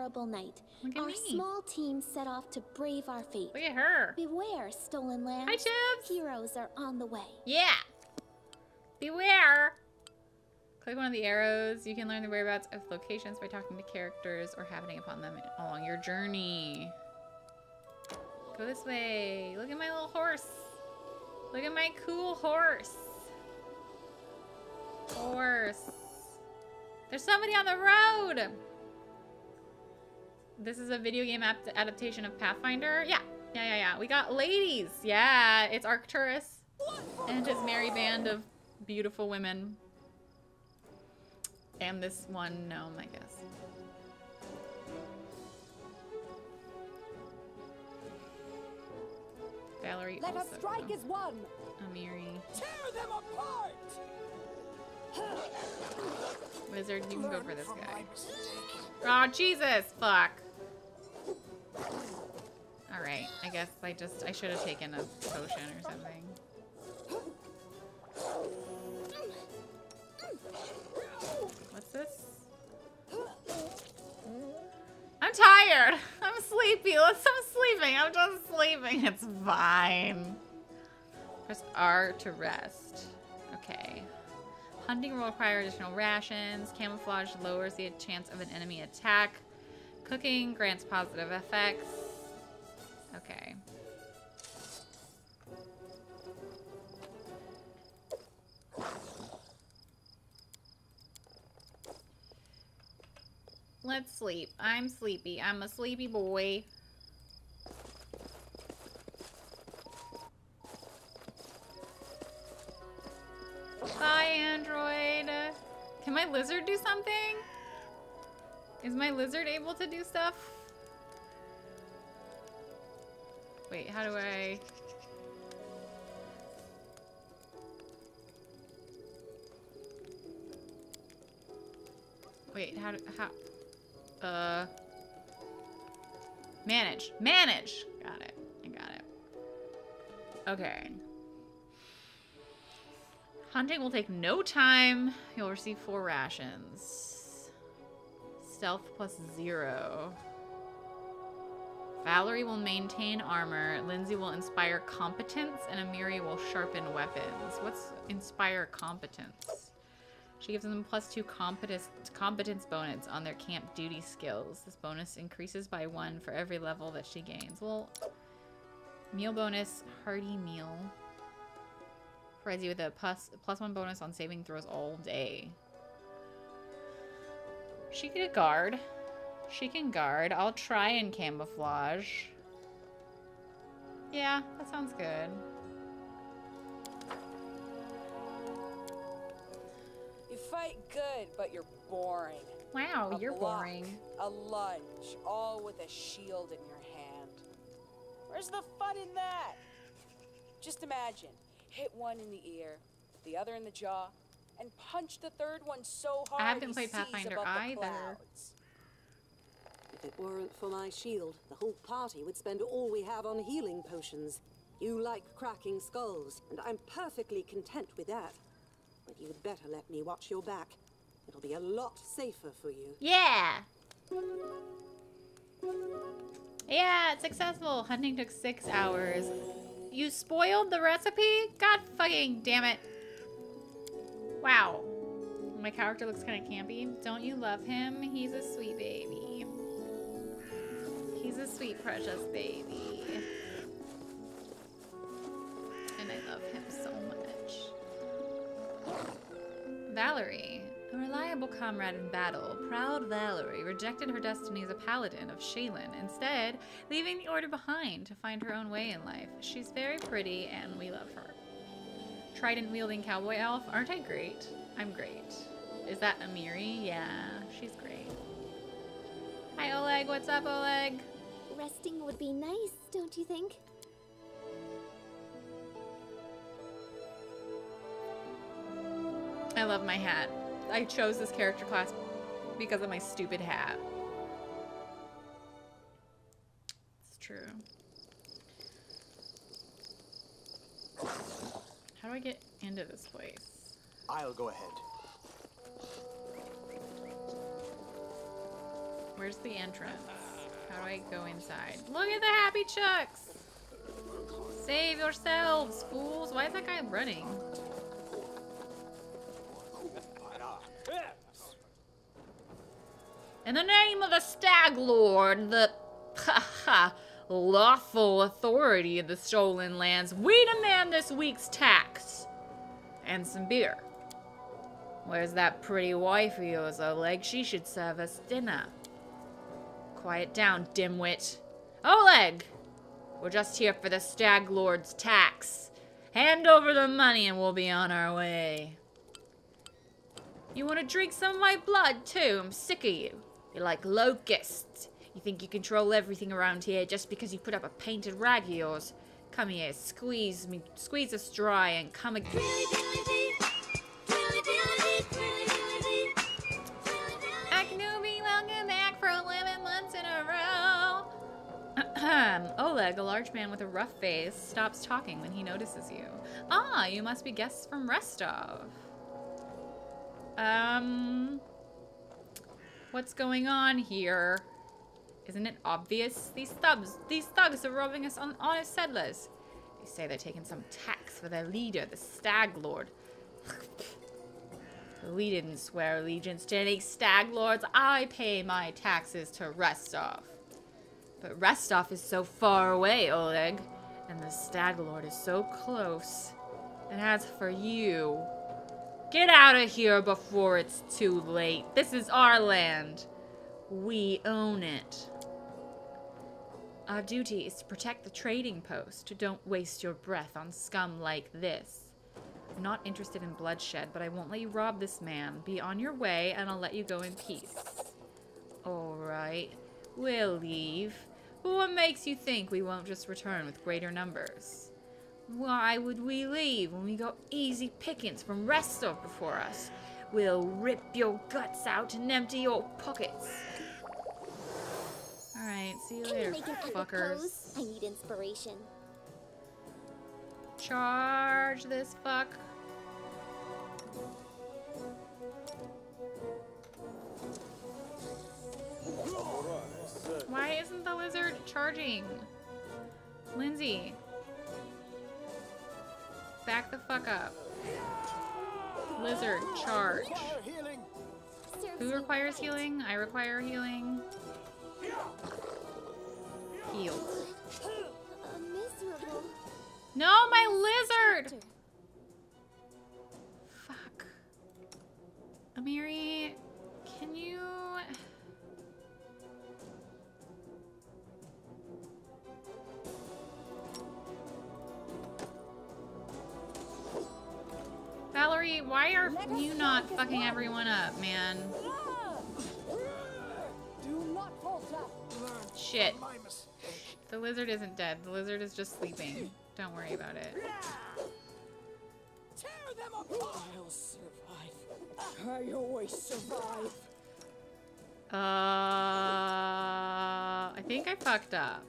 terrible night, Look at our me. small team set off to brave our fate. Look at her. Beware, stolen lands. Hi, Chips. Heroes are on the way. Yeah. Beware. Click one of the arrows. You can learn the whereabouts of locations by talking to characters or happening upon them along your journey. Go this way. Look at my little horse. Look at my cool horse. Horse. There's somebody on the road. This is a video game adaptation of Pathfinder. Yeah. We got ladies. Yeah, it's Arcturus and his merry band of beautiful women. And this one gnome, I guess. Valerie Let also. us strike as one. Amiri. Tear them apart. Wizard, you can go for this guy. Oh, Jesus! Fuck. Alright, I guess I should have taken a potion or something. What's this? I'm tired! I'm sleepy! I'm sleeping! I'm just sleeping! It's fine. Press R to rest. Okay. Hunting will require additional rations. Camouflage lowers the chance of an enemy attack. Cooking grants positive effects. Okay. Let's sleep. I'm sleepy. I'm a sleepy boy. Hi, Android. Can my lizard do something? Is my lizard able to do stuff? Wait, how do I... Wait, how... Manage. Manage! Got it. I got it. Okay. Hunting will take no time. You'll receive 4 rations. Stealth +0. Valerie will maintain armor. Lindsay will inspire competence. And Amiri will sharpen weapons. What's inspire competence? She gives them +2 competence bonus on their camp duty skills. This bonus increases by 1 for every level that she gains. Well, meal bonus, hearty meal. Provides you with a +1 bonus on saving throws all day. She can guard. She can guard. I'll try and camouflage. Yeah, that sounds good. You fight good, but you're boring. Wow, A you're block, boring. A lunge, all with a shield in your hand. Where's the fun in that? Just imagine, hit one in the ear, the other in the jaw, and punch the third one so hard I haven't he played sees Pathfinder above the either. clouds. If it weren't for my shield, the whole party would spend all we have on healing potions. You like cracking skulls, and I'm perfectly content with that. But you'd better let me watch your back. It'll be a lot safer for you. Yeah! Yeah, it's successful. Hunting took 6 hours. You spoiled the recipe? God fucking damn it. Wow. My character looks kind of campy. Don't you love him? He's a sweet baby. He's a sweet, precious baby. And I love him so much. Valerie. A reliable comrade in battle, proud Valerie rejected her destiny as a paladin of Shaylin, instead leaving the order behind to find her own way in life. She's very pretty and we love her. Trident-wielding cowboy elf, aren't I great? I'm great. Is that Amiri? Yeah, she's great. Hi Oleg, what's up Oleg? Resting would be nice, don't you think? I love my hat. I chose this character class because of my stupid hat. It's true. How do I get into this place? I'll go ahead. Where's the entrance? How do I go inside? Look at the happy chucks! Save yourselves, fools! Why is that guy running? In the name of the Stag Lord, the lawful authority of the stolen lands, we demand this week's tax. And some beer. Where's that pretty wife of yours, Oleg? She should serve us dinner. Quiet down, dimwit. Oleg! We're just here for the Stag Lord's tax. Hand over the money and we'll be on our way. You want to drink some of my blood, too? I'm sick of you. You're like locusts. You think you control everything around here just because you put up a painted rag of yours. Come here, squeeze us dry and come again. Aknubi, welcome back for 11 months in a row. Oleg, a large man with a rough face, stops talking when he notices you. Ah, you must be guests from Rostov. What's going on here? Isn't it obvious? These thugs are robbing us on honest settlers. They say they're taking some tax for their leader, the Stag Lord. We didn't swear allegiance to any Stag Lords. I pay my taxes to Rostov. But Rostov is so far away, Oleg. And the Stag Lord is so close. And as for you, get out of here before it's too late. This is our land. We own it. Our duty is to protect the trading post. Don't waste your breath on scum like this. I'm not interested in bloodshed, but I won't let you rob this man. Be on your way, and I'll let you go in peace. Alright, we'll leave. But what makes you think we won't just return with greater numbers? Why would we leave when we got easy pickings from Rostov before us? We'll rip your guts out and empty your pockets. Alright, see you later, fuckers. I need inspiration. Charge this fuck. Why isn't the lizard charging? Lindsay. Back the fuck up. Lizard, charge. Who requires healing? I require healing. Healed. Miserable. No, my lizard! Fuck. Amiri, can you... Valerie, why are you not fucking everyone up, man? Shit. The lizard isn't dead. The lizard is just sleeping. Don't worry about it. Tear them apart. I'll survive. I always survive. I think I fucked up.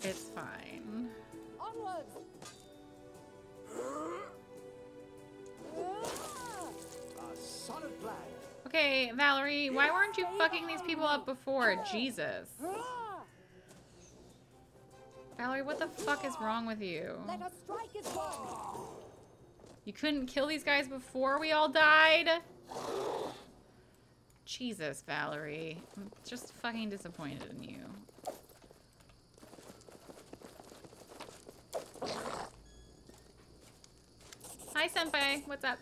It's fine. Onwards. Okay, Valerie, why weren't you fucking these people up before? Jesus. Valerie, what the fuck is wrong with you? Let us strike as one. You couldn't kill these guys before we all died? Jesus, Valerie. I'm just fucking disappointed in you. Hi, Senpai. What's up?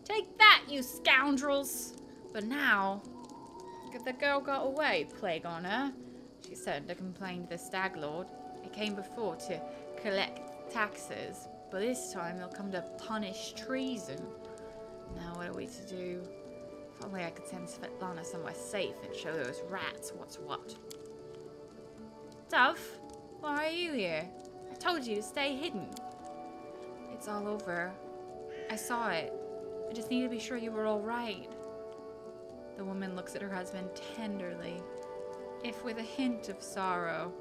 Take that, you scoundrels! But now, the girl got away, plague on her. She said to complain to the Stag Lord. He came before to collect taxes, but this time he'll come to punish treason. Now what are we to do? If only I could send Svetlana somewhere safe and show those rats what's what. Dove, why are you here? I told you to stay hidden. It's all over. I saw it. I just need to be sure you were all right. The woman looks at her husband tenderly, if with a hint of sorrow.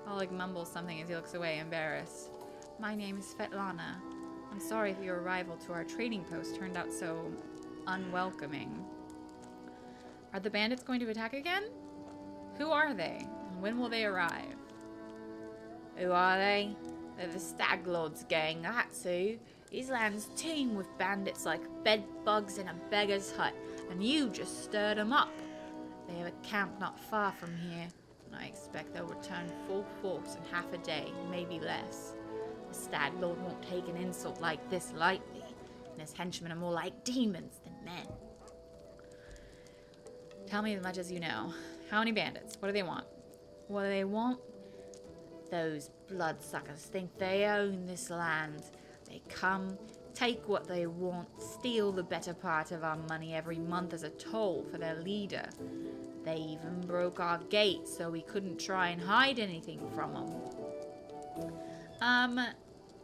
Oleg mumbles something as he looks away, embarrassed. My name is Svetlana. I'm sorry if your arrival to our trading post turned out so unwelcoming. Are the bandits going to attack again? Who are they? And when will they arrive? Who are they? They're the Stag Lord's gang, that's who. His lands teem with bandits like bed bugs in a beggar's hut, and you just stirred them up. They have a camp not far from here, and I expect they'll return full force in half a day, maybe less. The Stag Lord won't take an insult like this lightly, and his henchmen are more like demons than men. Tell me as much as you know. How many bandits? What do they want? What do they want? Those bloodsuckers think they own this land. They come, take what they want, steal the better part of our money every month as a toll for their leader. They even broke our gate so we couldn't try and hide anything from them.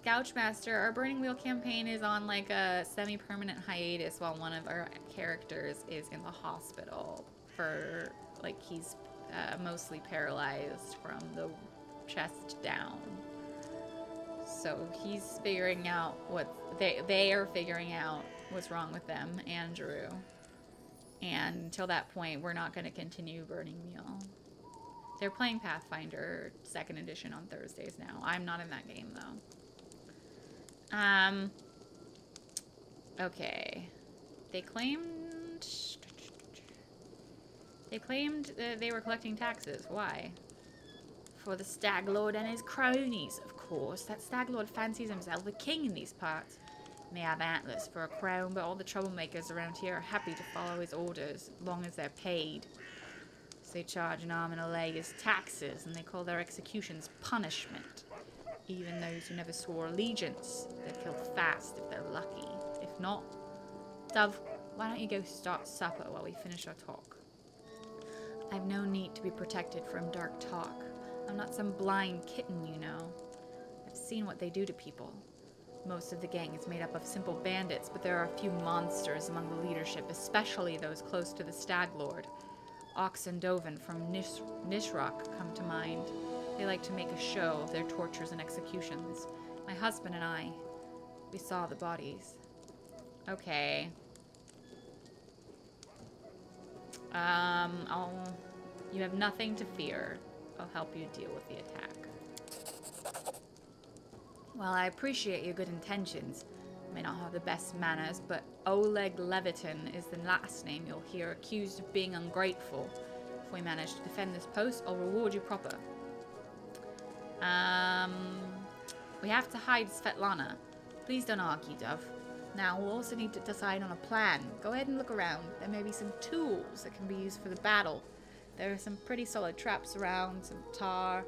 Gouchmaster, our Burning Wheel campaign is on like a semi-permanent hiatus while one of our characters is in the hospital for, like, he's mostly paralyzed from the chest down. So he's figuring out what they are figuring out what's wrong with them, Andrew. And until that point, we're not going to continue Burning Wheel. They're playing Pathfinder 2nd edition on Thursdays now. I'm not in that game though. Okay. They claimed that they were collecting taxes. Why? For the Stag Lord and his cronies, of course. That Stag Lord fancies himself a king in these parts. May have antlers for a crown, but all the troublemakers around here are happy to follow his orders, as long as they're paid. So they charge an arm and a leg as taxes, and they call their executions punishment. Even those who never swore allegiance, they're killed fast if they're lucky. If not, Dove, why don't you go start supper while we finish our talk? I've no need to be protected from dark talk. I'm not some blind kitten, you know. I've seen what they do to people. Most of the gang is made up of simple bandits, but there are a few monsters among the leadership, especially those close to the Stag Lord. Ox and Dovin from Nishrok come to mind. They like to make a show of their tortures and executions. My husband and I, we saw the bodies. Okay. You have nothing to fear. I'll help you deal with the attack. Well, I appreciate your good intentions. I may not have the best manners, but Oleg Levitin is the last name you'll hear accused of being ungrateful. If we manage to defend this post, I'll reward you proper. We have to hide Svetlana. Please don't argue, Dove. Now, we'll also need to decide on a plan. Go ahead and look around. There may be some tools that can be used for the battle. There are some pretty solid traps around, some tar,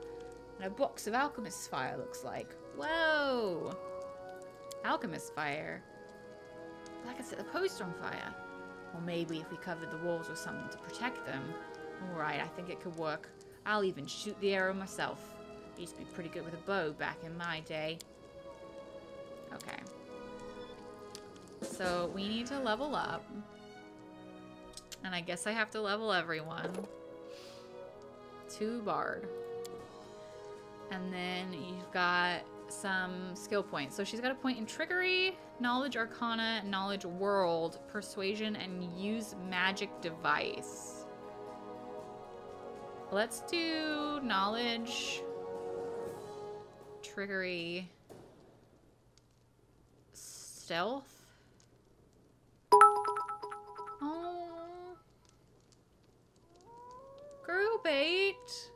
and a box of alchemist's fire, looks like. Whoa! Alchemist's fire? That could set the post on fire. Or maybe if we covered the walls with something to protect them. Alright, I think it could work. I'll even shoot the arrow myself. I used to be pretty good with a bow back in my day. Okay. So, we need to level up. And I guess I have to level everyone. 2 Bard. And then you've got some skill points. So she's got a point in Trickery, Knowledge Arcana, Knowledge World, Persuasion, and Use Magic Device. Let's do Knowledge, Trickery, Stealth. Oh. Girl bait.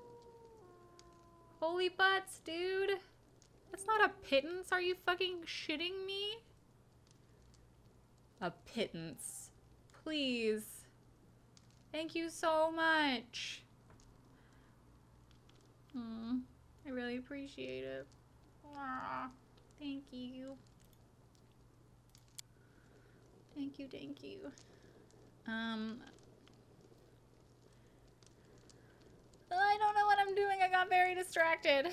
Holy butts, dude. That's not a pittance. Are you fucking shitting me? A pittance. Please. Thank you so much. I really appreciate it. Aww. Thank you. Thank you, thank you. I don't know what I'm doing. I got very distracted.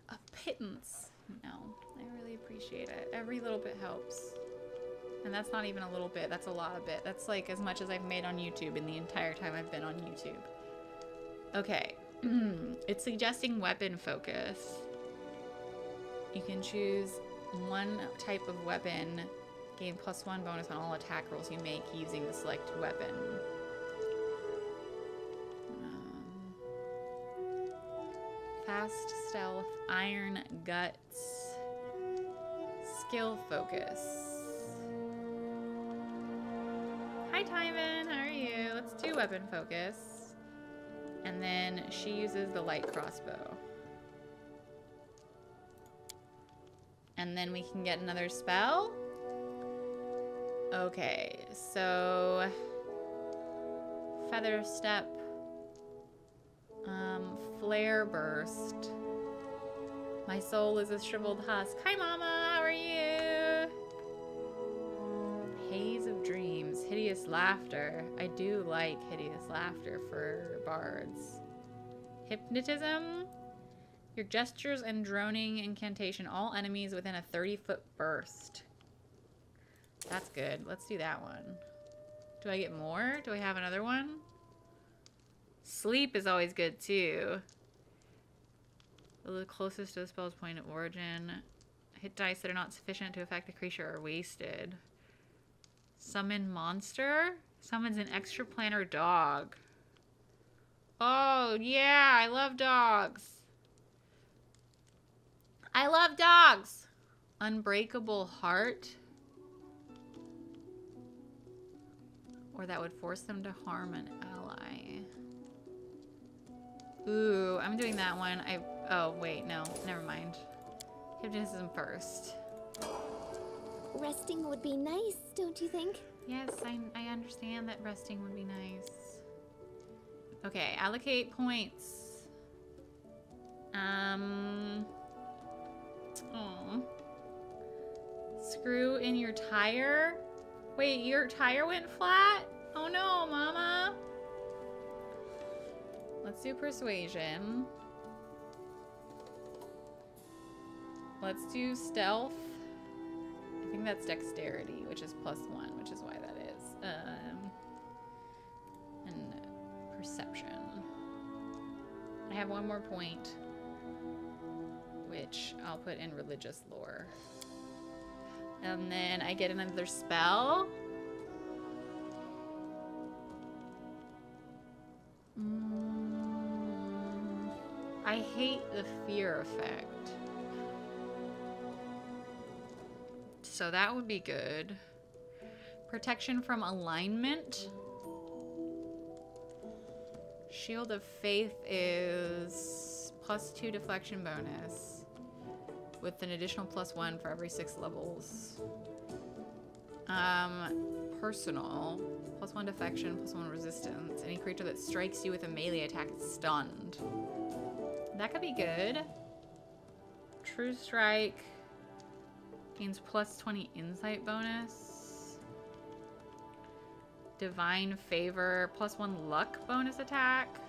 A pittance. No, I really appreciate it. Every little bit helps. And that's not even a little bit. That's a lot of bit. That's like as much as I've made on YouTube in the entire time I've been on YouTube. Okay. It's suggesting weapon focus. You can choose one type of weapon. Gain +1 bonus on all attack rolls you make using the selected weapon. Fast stealth, iron guts, skill focus. Hi Tyvin, how are you? Let's do weapon focus. And then she uses the light crossbow. And then we can get another spell. Okay, so feather step, flare burst. My soul is a shriveled husk. Hi mama, how are you? Haze of dreams, hideous laughter. I do like hideous laughter for bards. Hypnotism. Your gestures and droning incantation, all enemies within a 30-foot burst. That's good. Let's do that one. Do I get more? Do I have another one? Sleep is always good too. The closest to the spell's point of origin. Hit dice that are not sufficient to affect the creature are wasted. Summon monster? Summons an extraplanar dog. Oh yeah, I love dogs. I love dogs. Unbreakable heart. Or that would force them to harm an ally. Ooh, I'm doing that one. Oh, wait, no. Never mind. Hypnotism first. Resting would be nice, don't you think? Yes, I understand that resting would be nice. Okay, allocate points. Oh. Screw in your tire? Wait, your tire went flat? Oh no, mama. Let's do persuasion. Let's do stealth. I think that's dexterity, which is +1, which is why that is. And perception. I have one more point, which I'll put in religious lore. And then I get another spell. I hate the fear effect. So that would be good. Protection from alignment. Shield of Faith is +2 deflection bonus with an additional +1 for every 6 levels. Personal, +1 defection, +1 resistance. Any creature that strikes you with a melee attack is stunned. That could be good. True Strike gains +20 insight bonus. Divine Favor, +1 luck bonus attack.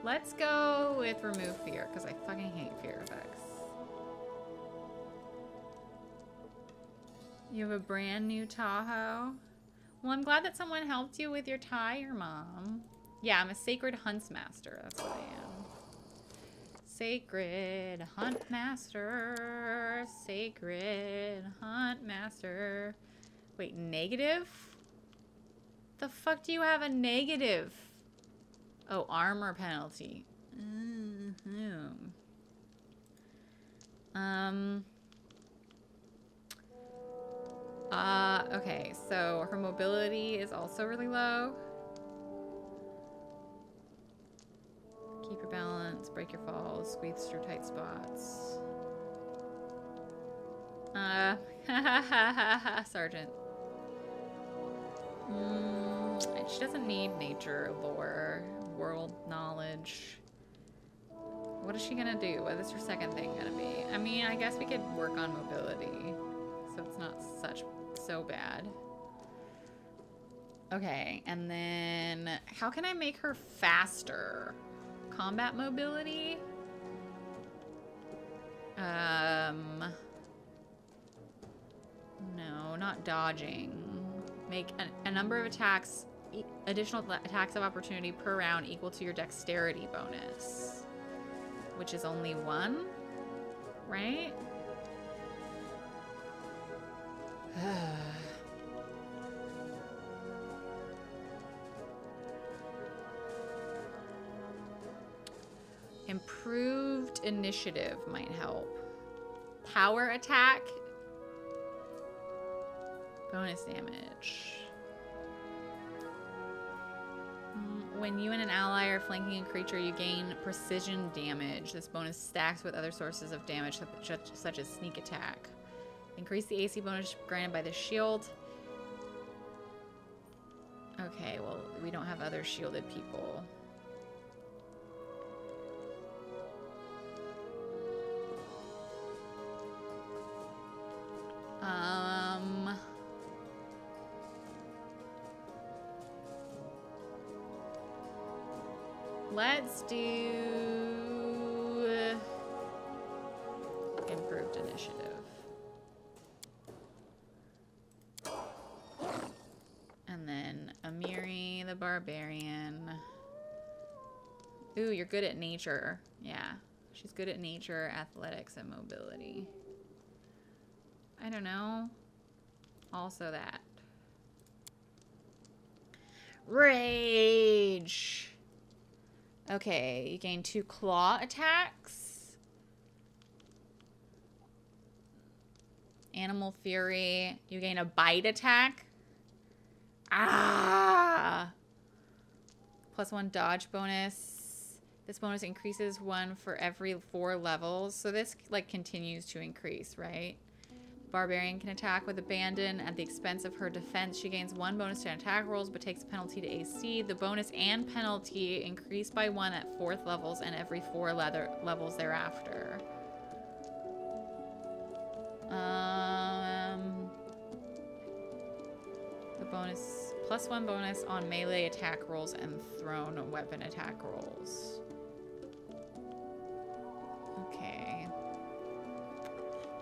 Let's go with remove fear, because I fucking hate fear effects. You have a brand new Tahoe. Well, I'm glad that someone helped you with your tire, Mom. Yeah, I'm a Sacred Huntsmaster. That's what I am. Sacred Huntmaster. Sacred Huntmaster. Wait, negative? The fuck do you have a negative? Oh, armor penalty. Okay, so her mobility is also really low. Keep your balance, break your falls, squeeze through tight spots. Sergeant. She doesn't need nature, lore, world knowledge. What is she gonna do? What is her second thing gonna be? I mean, I guess we could work on mobility, so it's not so bad. Okay, and then how can I make her faster? Combat mobility? No, not dodging. Make a number of attacks, additional attacks of opportunity per round equal to your dexterity bonus, which is only 1, right? Improved initiative might help. Power attack. Bonus damage. When you and an ally are flanking a creature, you gain precision damage. This bonus stacks with other sources of damage, such as sneak attack. Increase the AC bonus granted by the shield. Okay, well, we don't have other shielded people. Let's do improved initiative. And then Amiri the barbarian. Ooh, you're good at nature. Yeah, she's good at nature, athletics, and mobility. I don't know. Also that. Rage! Okay, you gain 2 claw attacks. Animal Fury. You gain a bite attack. Ah! +1 dodge bonus. This bonus increases 1 for every 4 levels. So this like continues to increase, right? Barbarian can attack with abandon at the expense of her defense. She gains 1 bonus to attack rolls, but takes a penalty to AC. The bonus and penalty increase by 1 at 4th levels and every 4 levels thereafter. The bonus +1 bonus on melee attack rolls and thrown weapon attack rolls. Okay.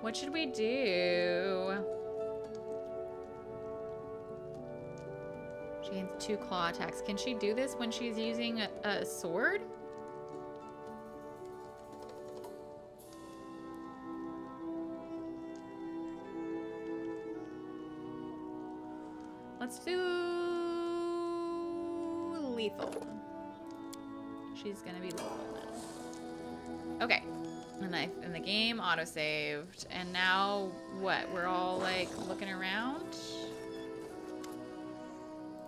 What should we do? She gains 2 claw attacks. Can she do this when she's using a sword? Let's do lethal. She's gonna be lethal now. Okay. And the game autosaved. And now what? We're all like looking around.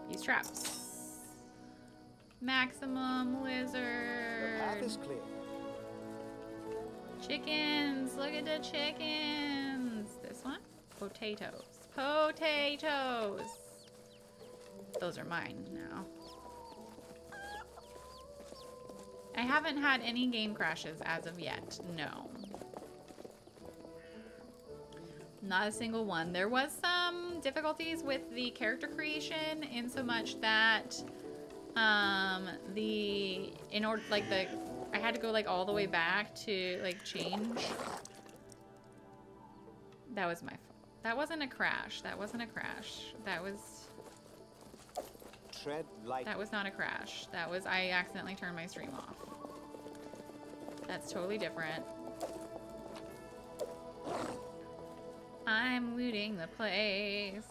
Use traps. Maximum lizard. The path is clear. Chickens. Look at the chickens. This one? Potatoes. Potatoes. Those are mine now. I haven't had any game crashes as of yet. No. Not a single one. There was some difficulties with the character creation in so much that I had to go like all the way back to like change. That was my fault. That wasn't a crash. That wasn't a crash. That was Tread light. That was not a crash. That was I accidentally turned my stream off. That's totally different. I'm looting the place.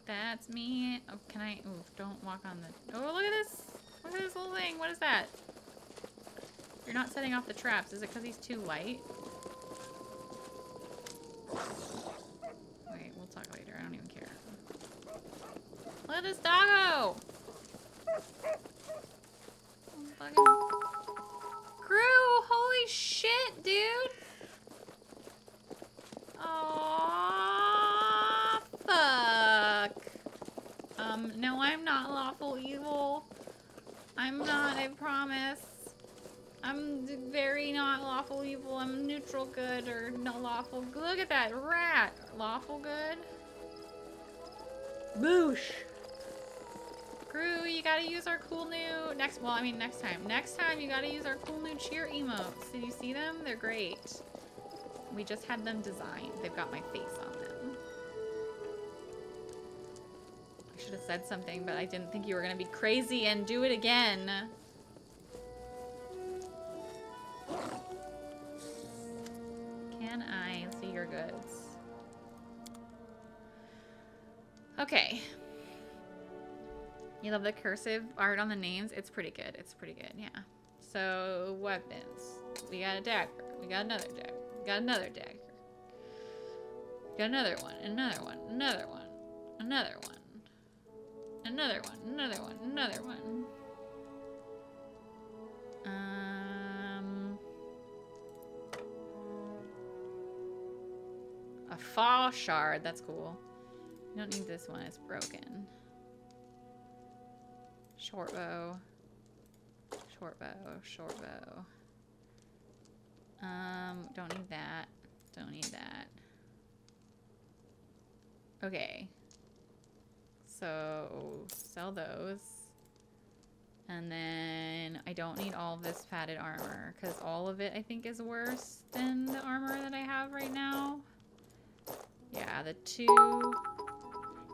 That's me. Oh, can I? Ooh, don't walk on the. Oh, look at this. Look at this little thing. What is that? You're not setting off the traps. Is it because he's too light? Wait, we'll talk later. I don't even care. Look at this doggo! Fucking crew! Holy shit, dude! Aww, fuck. No, I'm not lawful evil. I'm not, I promise. I'm very not lawful evil. I'm neutral good or no lawful. Look at that rat. Lawful good. Boosh. Crew, you gotta use our cool new next time. Next time you gotta use our cool new cheer emotes. Did you see them? They're great. We just had them designed. They've got my face on them. I should have said something, but I didn't think you were gonna be crazy and do it again. Can I see your goods? You love the cursive art on the names? It's pretty good. It's pretty good, yeah. So, weapons. We got a dagger. We got another dagger. We got another dagger. We got another one. Another one. Another one. Another one. Another one. Another one. Another one. A fall shard. That's cool. You don't need this one. It's broken. Short bow. Short bow. Short bow. Don't need that. Don't need that. Okay. So, sell those. And then I don't need all of this padded armor, because all of it I think is worse than the armor that I have right now. Yeah, the two.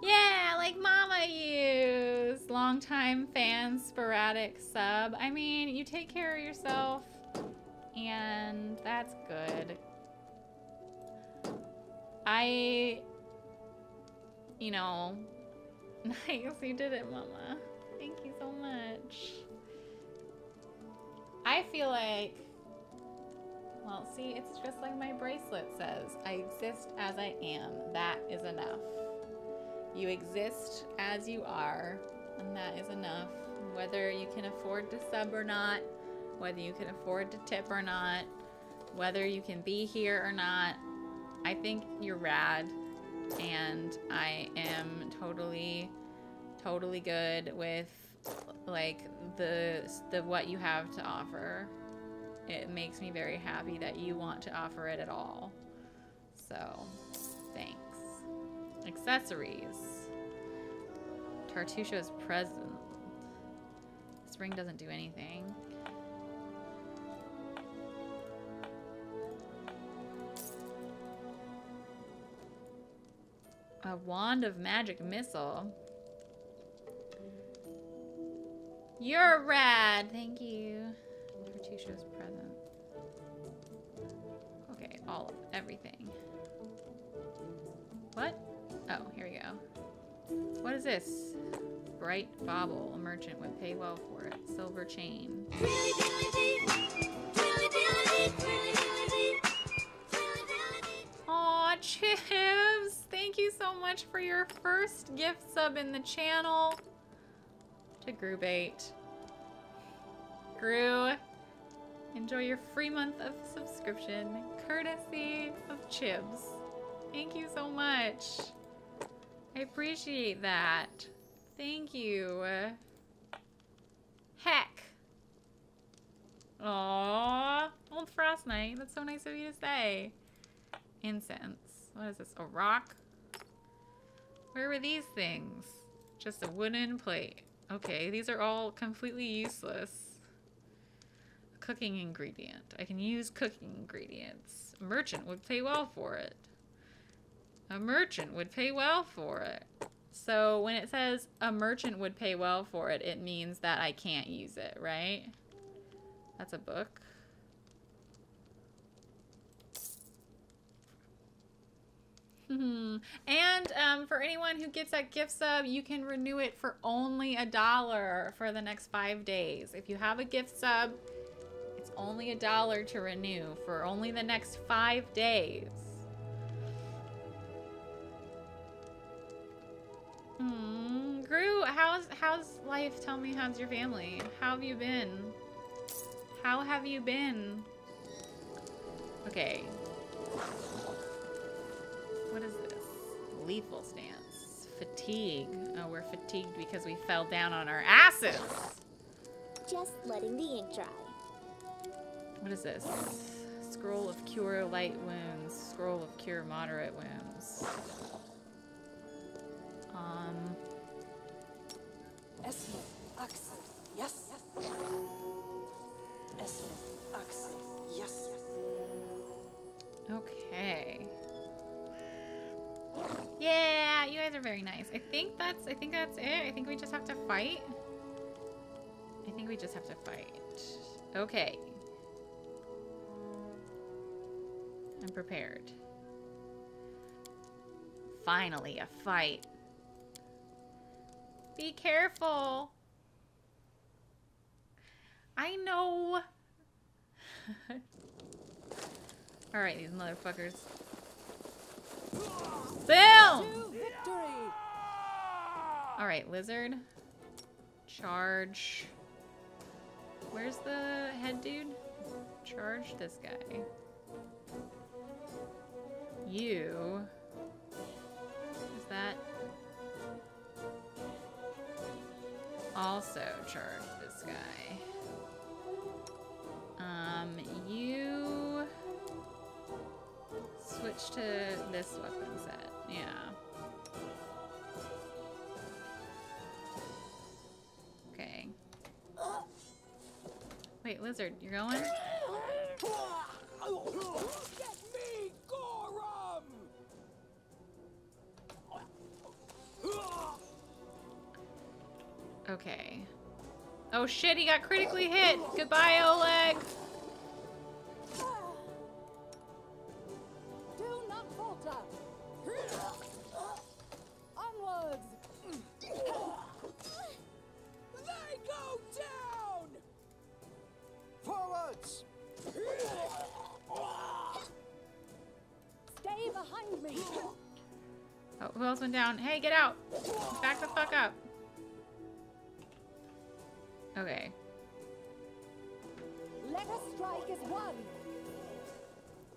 Yeah, like Mama used. Longtime fan, sporadic sub. I mean, you take care of yourself, and that's good. You know, nice, you did it, Mama. Thank you so much. I feel like, well, see, it's just like my bracelet says. I exist as I am. That is enough. You exist as you are, and that is enough. Whether you can afford to sub or not, whether you can afford to tip or not, whether you can be here or not, I think you're rad, and I am totally good with like the what you have to offer. It makes me very happy that you want to offer it at all. So, thanks. Accessories. Tartusha's present. This ring doesn't do anything. A wand of magic missile. You're rad. Thank you. Tartusha's present. Okay, all of everything. What? Oh, here we go. What is this? Bright bauble. A merchant would pay well for it. Silver chain. Aw, Chibs! Thank you so much for your first gift sub in the channel. To Grubate. Gru, enjoy your free month of subscription, courtesy of Chibs. Thank you so much. I appreciate that. Thank you. Heck. Aww. Old Frost Knight. That's so nice of you to say. Incense. What is this? A rock? Where were these things? Just a wooden plate. Okay, these are all completely useless. A cooking ingredient. I can use cooking ingredients. A merchant would pay well for it. A merchant would pay well for it. So when it says a merchant would pay well for it, it means that I can't use it, right? That's a book. And for anyone who gets that gift sub, you can renew it for only $1 for the next 5 days. If you have a gift sub, it's only $1 to renew for only the next 5 days. Gru, how's life? Tell me, how's your family? How have you been? How have you been? Okay. What is this? Lethal stance. Fatigue. Oh, we're fatigued because we fell down on our asses. Just letting the ink dry. What is this? Scroll of cure light wounds. Scroll of cure moderate wounds. Yes. Yes. Okay. Yeah, you guys are very nice. I think that's it. I think we just have to fight. Okay. I'm prepared. Finally, a fight. Be careful. I know. Alright, these motherfuckers. Boom! Alright, lizard. Charge. Where's the head dude? Charge this guy. You. Is that? Also charge this guy. You switch to this weapon set. Yeah. Okay. Wait, lizard, you're going? Get me, Gorum! Okay. Oh shit, he got critically hit! Goodbye, Oleg! Do not falter. Onwards. They go down! Forwards! Stay behind me. Oh, who else went down? Hey, get out! Back the fuck up. Okay. Let us strike as one.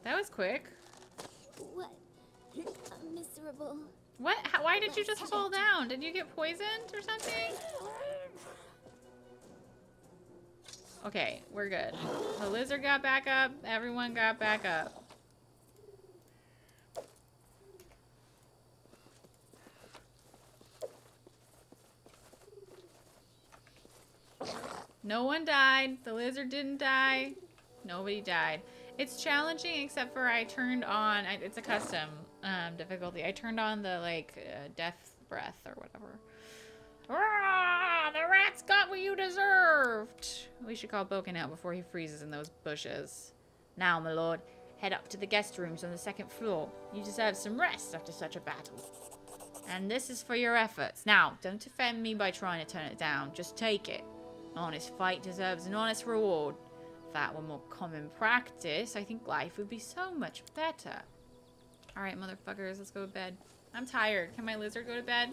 That was quick. What a miserable. What? Why did you just fall down? Did you get poisoned or something? Okay, we're good. The lizard got back up. Everyone got back up. No one died. The lizard didn't die. Nobody died. It's challenging except for I turned on, it's a custom difficulty. I turned on the death breath or whatever. Rah! The rat's got what you deserved. We should call Boken out before he freezes in those bushes. Now, my lord, head up to the guest rooms on the second floor. You deserve some rest after such a battle. And this is for your efforts. Now, don't offend me by trying to turn it down. Just take it. Honest fight deserves an honest reward. If that were more common practice, I think life would be so much better. Alright, motherfuckers, let's go to bed. I'm tired. Can my lizard go to bed?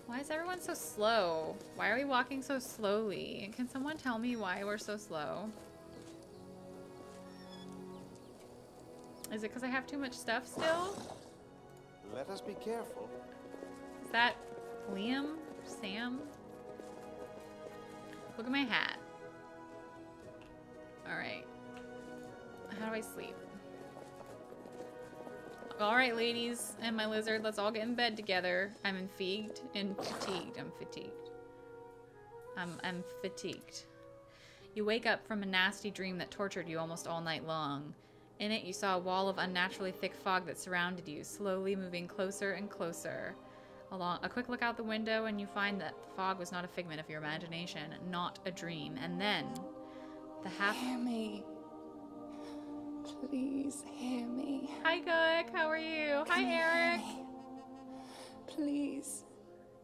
Why is everyone so slow? Why are we walking so slowly? Can someone tell me why we're so slow? Is it because I have too much stuff still? Let us be careful. Is that Liam? Sam? Look at my hat. Alright. How do I sleep? Alright, ladies and my lizard, let's all get in bed together. I'm fatigued. I'm fatigued. I'm fatigued. You wake up from a nasty dream that tortured you almost all night long. In it, you saw a wall of unnaturally thick fog that surrounded you, slowly moving closer and closer. A quick look out the window and you find that the fog was not a figment of your imagination, not a dream. And then, the Hear me. Please hear me. Hi, Goek. How are you? Hi, Eric. Please.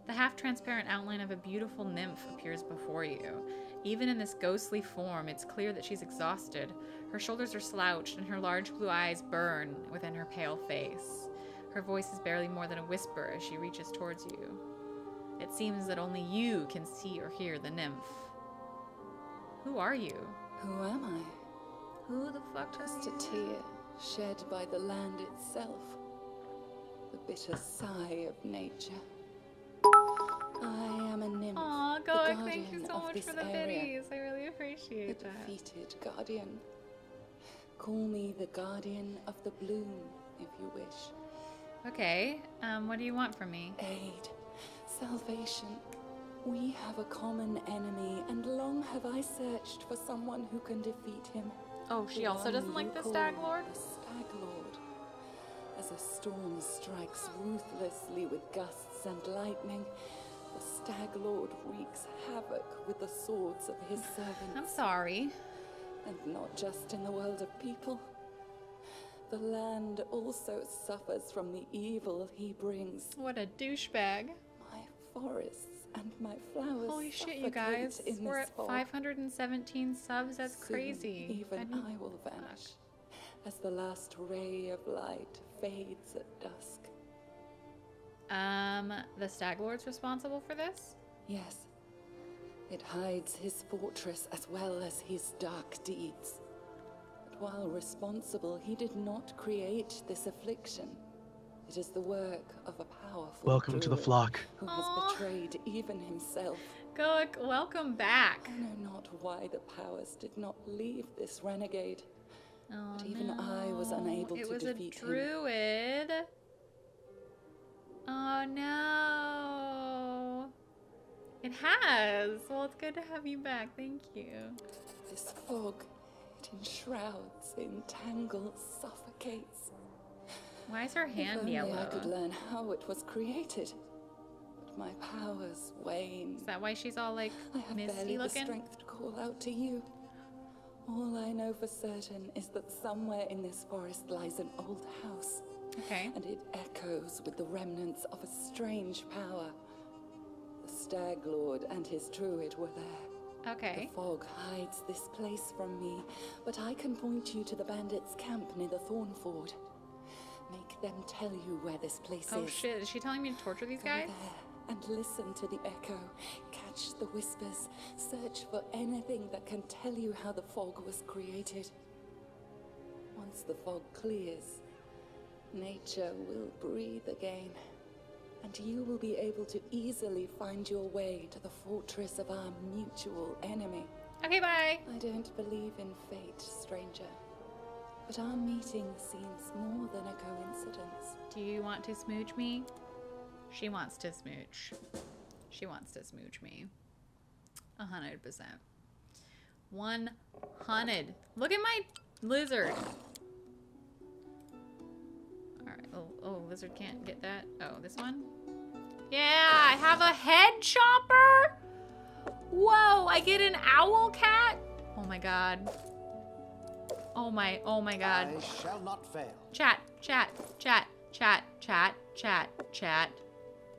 The half-transparent outline of a beautiful nymph appears before you. Even in this ghostly form, it's clear that she's exhausted. Her shoulders are slouched and her large blue eyes burn within her pale face. Her voice is barely more than a whisper as she reaches towards you. It seems that only you can see or hear the nymph. Who are you? Who am I? Who the fuck are Just you? a tear shed by the land itself. The bitter sigh of nature. I am a nymph. Aw, the Goek, thank guardian you so of much this for the area. biddies. I really The appreciate that. defeated guardian. Call me the guardian of the bloom, if you wish. Okay, what do you want from me? Aid, salvation. We have a common enemy, and long have I searched for someone who can defeat him. Oh, she The also one doesn't you like the call Stag Lord? The Stag Lord. As a storm strikes ruthlessly with gusts and lightning, the Stag Lord wreaks havoc with the swords of his servants. I'm sorry. And not just in the world of people. the land also suffers from the evil he brings. What a douchebag. My forests and my flowers Holy shit, you suffocate guys. in We're this at fog. 517 subs. That's Soon, crazy. Even I will vanish as the last ray of light fades at dusk. The Stag Lord's responsible for this? Yes. It hides his fortress as well as his dark deeds. But while responsible, he did not create this affliction. It is the work of a powerful Welcome to the druid flock. who Aw. has betrayed even himself. Goek, welcome back. I know not why the powers did not leave this renegade. Oh, But even no. I was unable it to was defeat a him. druid. Oh no. It has. Well, it's good to have you back. Thank you. This fog, it enshrouds, entangles, suffocates. Why is her hand If only yellow? I could learn how it was created. But my powers wane. Is that why she's all like I have misty barely the looking? strength to call out to you. All I know for certain is that somewhere in this forest lies an old house. Okay. And it echoes with the remnants of a strange power. The Stag Lord and his druid were there. Okay. The fog hides this place from me, but I can point you to the bandits' camp near the Thornford. Make them tell you where this place Oh is. shit, is she telling me to torture these Go guys? there and listen to the echo. Catch the whispers. Search for anything that can tell you how the fog was created. Once the fog clears, nature will breathe again, and you will be able to easily find your way to the fortress of our mutual enemy. Okay, bye. I don't believe in fate, stranger, but our meeting seems more than a coincidence. Do you want to smooch me? She wants to smooch. She wants to smooch me. 100%. 100. Look at my lizard. Alright. Oh, lizard can't get that. Oh, this one? Yeah, I have a head chopper. Whoa, I get an owl cat. Oh my god. Oh my god. I shall not fail. Chat, chat, chat, chat, chat, chat, chat,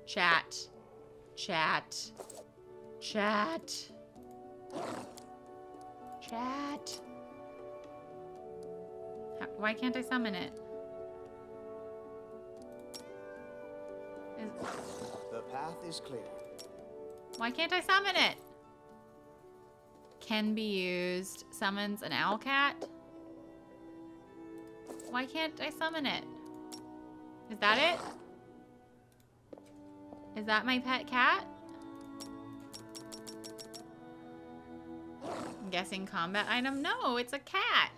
chat, chat, chat, chat. Why can't I summon it? The path is clear. Why can't I summon it? Can be used. Summons an owl cat. Why can't I summon it? Is that it? Is that my pet cat? I'm guessing combat item. No, it's a cat.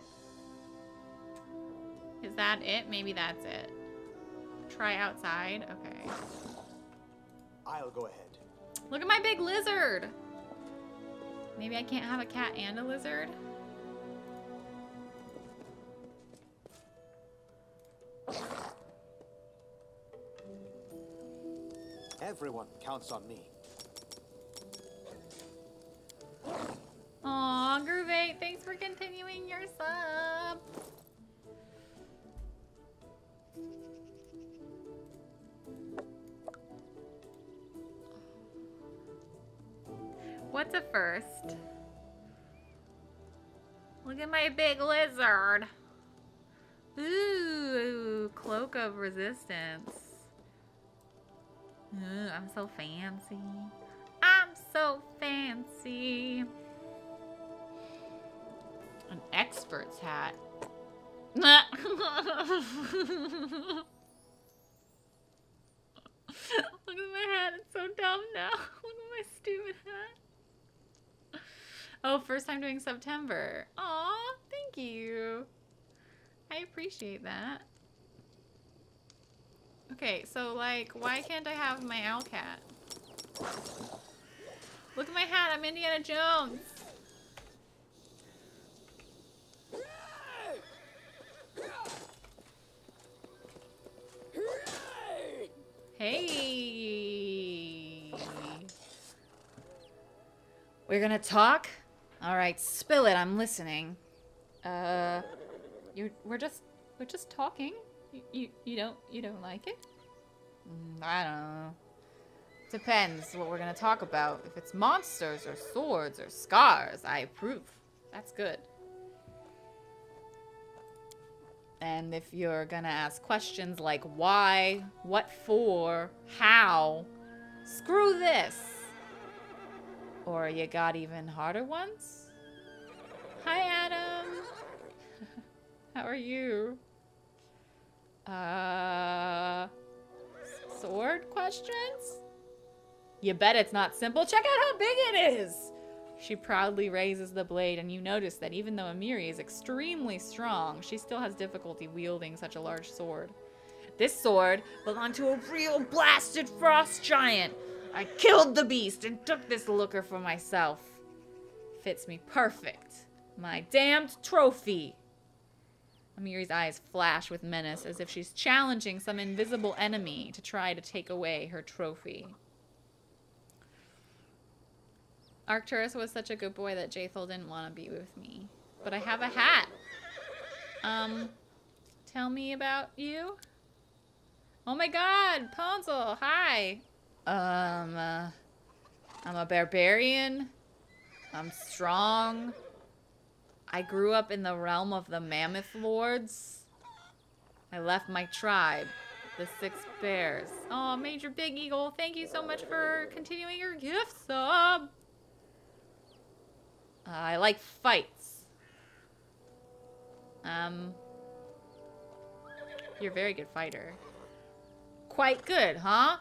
Is that it? Maybe that's it. Try outside. Okay. I'll go ahead. Look at my big lizard. Maybe I can't have a cat and a lizard. Everyone counts on me. Aw, Groove8, thanks for continuing your sub. What's a first? Look at my big lizard. Ooh, cloak of resistance. Ooh, I'm so fancy. I'm so fancy. An expert's hat. Look at my hat. It's so dumb now. Look at my stupid hat. Oh, first time doing September. Aw, thank you. I appreciate that. Okay, so like, why can't I have my owl cat? Look at my hat. I'm Indiana Jones. Hey. We're gonna talk? Alright, spill it, I'm listening. We're just We're just talking. You don't like it? I don't know. Depends what we're gonna talk about. If it's monsters or swords or scars, I approve. That's good. And if you're gonna ask questions like why, what for, how, screw this. Or you got even harder ones? Hi, Adam. How are you? Sword questions? You bet it's not simple. Check out how big it is! She proudly raises the blade, and you notice that even though Amiri is extremely strong, she still has difficulty wielding such a large sword. This sword belonged to a real blasted frost giant. I killed the beast and took this looker for myself. Fits me perfect. My damned trophy. Amiri's eyes flash with menace as if she's challenging some invisible enemy to try to take away her trophy. Arcturus was such a good boy that Jaethal didn't want to be with me. But I have a hat. Tell me about you? Oh my god, Ponzel, hi. I'm a barbarian. I'm strong. I grew up in the realm of the Mammoth Lords. I left my tribe, the Six Bears. Oh, Major Big Eagle, thank you so much for continuing your gift sub. I like fights. You're a very good fighter. Quite good, huh?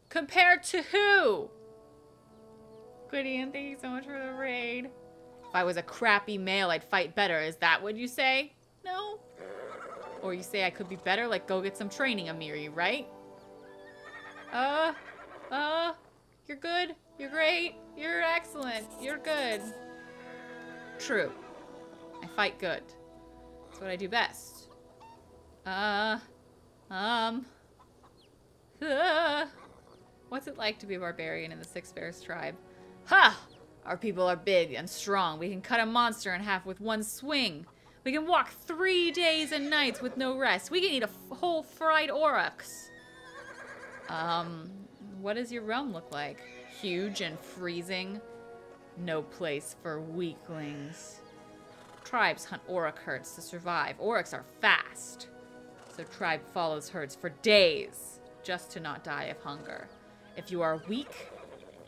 Compared to who? Gwydion, thank you so much for the raid. If I was a crappy male, I'd fight better. Is that what you say? No? Or you say I could be better? Like, go get some training, Amiri, right? You're good. You're great. You're excellent. You're good. True. I fight good. That's what I do best. What's it like to be a barbarian in the Six Bears tribe? Ha! Our people are big and strong. We can cut a monster in half with one swing. We can walk 3 days and nights with no rest. We can eat a whole fried oryx. What does your realm look like? Huge and freezing? No place for weaklings. Tribes hunt auroch herds to survive. Aurochs are fast. So tribe follows herds for days just to not die of hunger. If you are weak,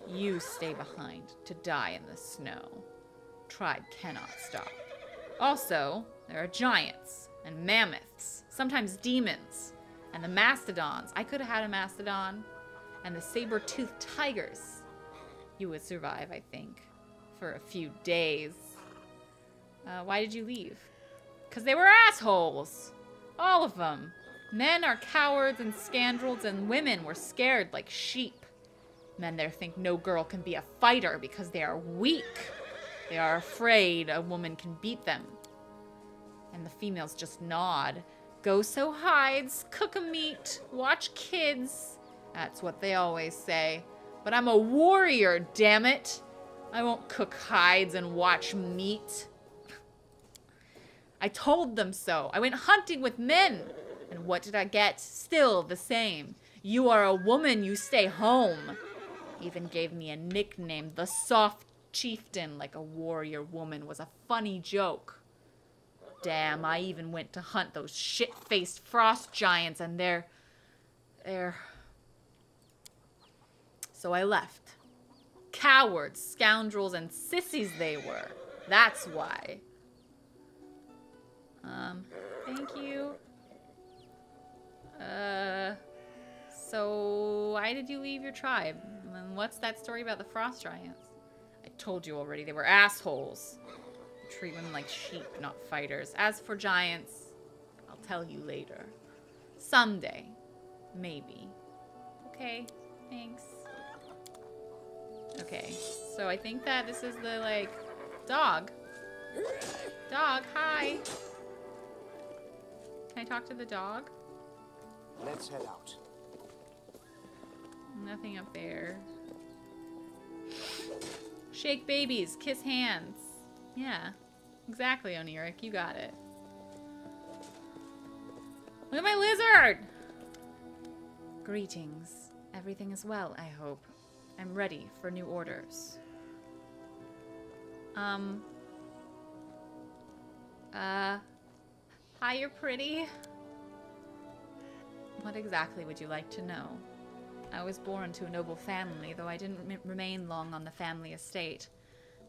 you stay behind to die in the snow. Tribe cannot stop. Also, there are giants and mammoths, sometimes demons, and the mastodons. I could have had a mastodon. And the saber-toothed tigers. You would survive, I think, for a few days. Why did you leave? Because they were assholes. All of them. Men are cowards and scoundrels, and women were scared like sheep. Men there think no girl can be a fighter because they are weak. They are afraid a woman can beat them. And the females just nod. Go sow hides, cook a meat, watch kids. That's what they always say. But I'm a warrior, damn it. I won't cook hides and watch meat. I told them so. I went hunting with men. And what did I get? Still the same. You are a woman, you stay home. Even gave me a nickname, the Soft Chieftain, like a warrior woman was a funny joke. Damn, I even went to hunt those shit-faced frost giants and they're... So I left. Cowards, scoundrels, and sissies they were. That's why. Thank you. So why did you leave your tribe? And what's that story about the frost giants? I told you already, they were assholes. They treat women like sheep, not fighters. As for giants, I'll tell you later. Someday. Maybe. Okay, thanks. Okay, so I think that this is the, like, dog. Dog, hi. Can I talk to the dog? Let's head out. Nothing up there. Shake babies, kiss hands. Yeah, exactly, Onirik, you got it. Look at my lizard! Greetings. Everything is well, I hope. I'm ready for new orders. Hi, you're pretty. What exactly would you like to know? I was born to a noble family, though I didn't remain long on the family estate.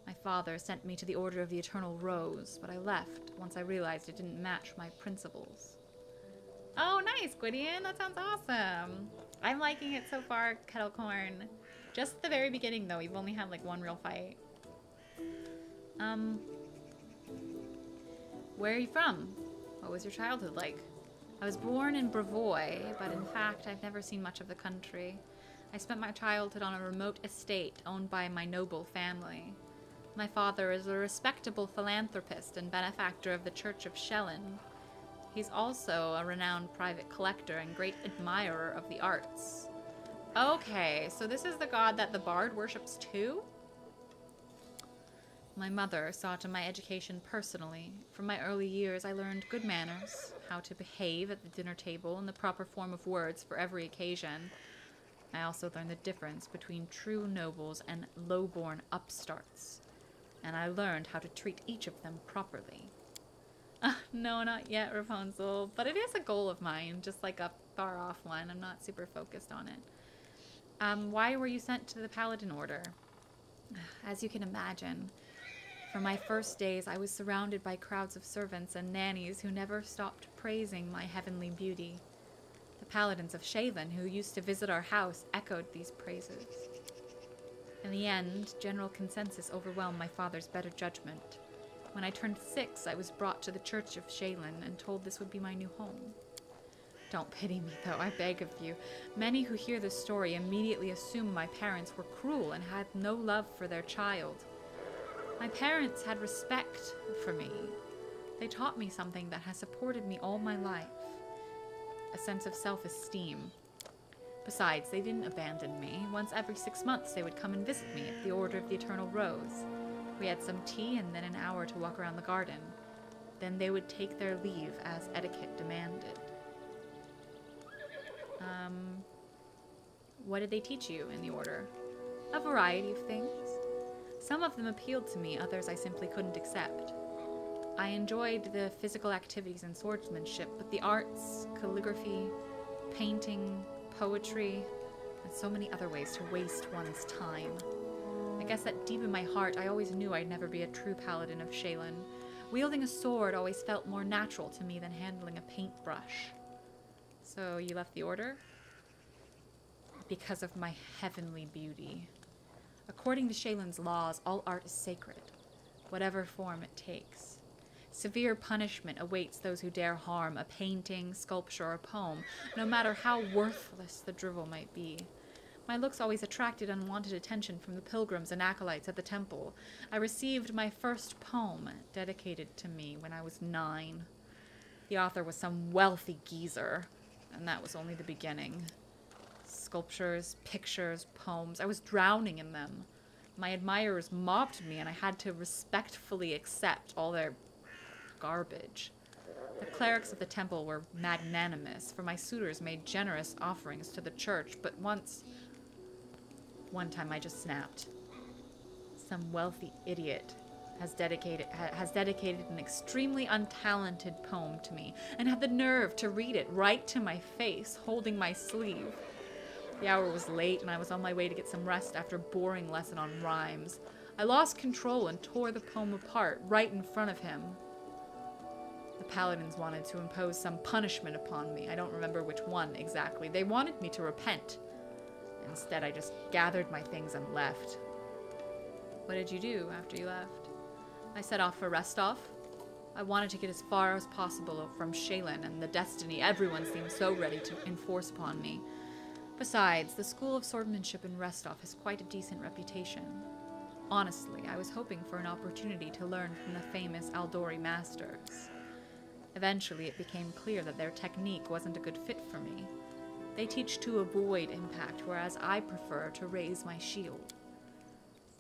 My father sent me to the Order of the Eternal Rose, but I left once I realized it didn't match my principles. Oh, nice, Gwydion. That sounds awesome. I'm liking it so far, Kettlecorn. Just the very beginning, though. We've only had, like, one real fight. Where are you from? What was your childhood like? I was born in Bluejay, but in fact, I've never seen much of the country. I spent my childhood on a remote estate owned by my noble family. My father is a respectable philanthropist and benefactor of the Church of Shellen. He's also a renowned private collector and great admirer of the arts. Okay, so this is the god that the bard worships too? My mother saw to my education personally. From my early years, I learned good manners, how to behave at the dinner table, and the proper form of words for every occasion. I also learned the difference between true nobles and low-born upstarts. And I learned how to treat each of them properly. No, not yet, Rapunzel, but it is a goal of mine, just like a far-off one. I'm not super focused on it. Why were you sent to the Paladin Order? As you can imagine, for my first days, I was surrounded by crowds of servants and nannies who never stopped praising my heavenly beauty. The paladins of Shalen, who used to visit our house, echoed these praises. In the end, general consensus overwhelmed my father's better judgment. When I turned 6, I was brought to the Church of Shalen and told this would be my new home. Don't pity me, though, I beg of you. Many who hear this story immediately assume my parents were cruel and had no love for their child. My parents had respect for me. They taught me something that has supported me all my life. A sense of self-esteem. Besides, they didn't abandon me. Once every 6 months, they would come and visit me at the Order of the Eternal Rose. We had some tea and then an hour to walk around the garden. Then they would take their leave as etiquette demanded. What did they teach you in the Order? A variety of things. Some of them appealed to me, others I simply couldn't accept. I enjoyed the physical activities and swordsmanship, but the arts, calligraphy, painting, poetry, and so many other ways to waste one's time. I guess that deep in my heart, I always knew I'd never be a true paladin of Shalen. Wielding a sword always felt more natural to me than handling a paintbrush. So you left the Order? Because of my heavenly beauty. According to Shalen's laws, all art is sacred, whatever form it takes. Severe punishment awaits those who dare harm a painting, sculpture, or poem, no matter how worthless the drivel might be. My looks always attracted unwanted attention from the pilgrims and acolytes at the temple. I received my first poem dedicated to me when I was 9. The author was some wealthy geezer, and that was only the beginning. Sculptures, pictures, poems. I was drowning in them. My admirers mobbed me, and I had to respectfully accept all their garbage. The clerics of the temple were magnanimous, for my suitors made generous offerings to the church, but one time I just snapped. Some wealthy idiot has dedicated an extremely untalented poem to me, and had the nerve to read it right to my face, holding my sleeve. The hour was late, and I was on my way to get some rest after a boring lesson on rhymes. I lost control and tore the poem apart right in front of him. The paladins wanted to impose some punishment upon me. I don't remember which one exactly. They wanted me to repent. Instead, I just gathered my things and left. What did you do after you left? I set off for Restov. I wanted to get as far as possible from Shalen and the destiny everyone seemed so ready to enforce upon me. Besides, the School of Swordsmanship in Restov has quite a decent reputation. Honestly, I was hoping for an opportunity to learn from the famous Aldori masters. Eventually, it became clear that their technique wasn't a good fit for me. They teach to avoid impact, whereas I prefer to raise my shield.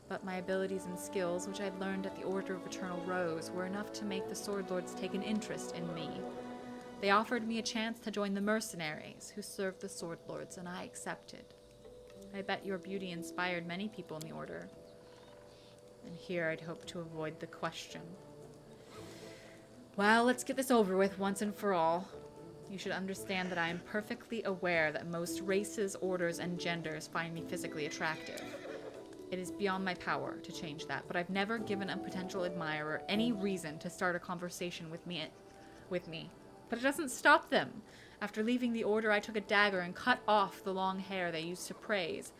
But my abilities and skills, which I'd learned at the Order of Eternal Rose, were enough to make the Sword Lords take an interest in me. They offered me a chance to join the mercenaries who served the sword lords, and I accepted. I bet your beauty inspired many people in the order. And here I'd hope to avoid the question. Well, let's get this over with once and for all. You should understand that I am perfectly aware that most races, orders, and genders find me physically attractive. It is beyond my power to change that, but I've never given a potential admirer any reason to start a conversation with me. But it doesn't stop them. After leaving the order, I took a dagger and cut off the long hair they used to praise.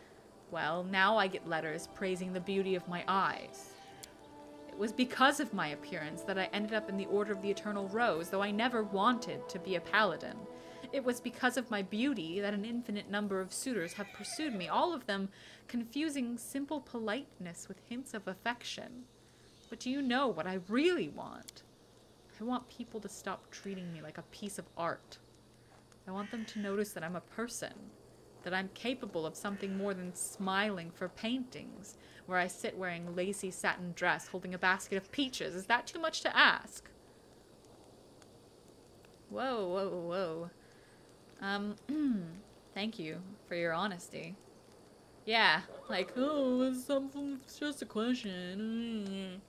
Well, now I get letters praising the beauty of my eyes. It was because of my appearance that I ended up in the Order of the Eternal Rose, though I never wanted to be a paladin. It was because of my beauty that an infinite number of suitors have pursued me, all of them confusing simple politeness with hints of affection. But do you know what I really want? I want people to stop treating me like a piece of art. I want them to notice that I'm a person, that I'm capable of something more than smiling for paintings, where I sit wearing a lacy satin dress holding a basket of peaches. Is that too much to ask? Whoa, whoa, whoa. Thank you for your honesty. Yeah, like, oh, it's just a question.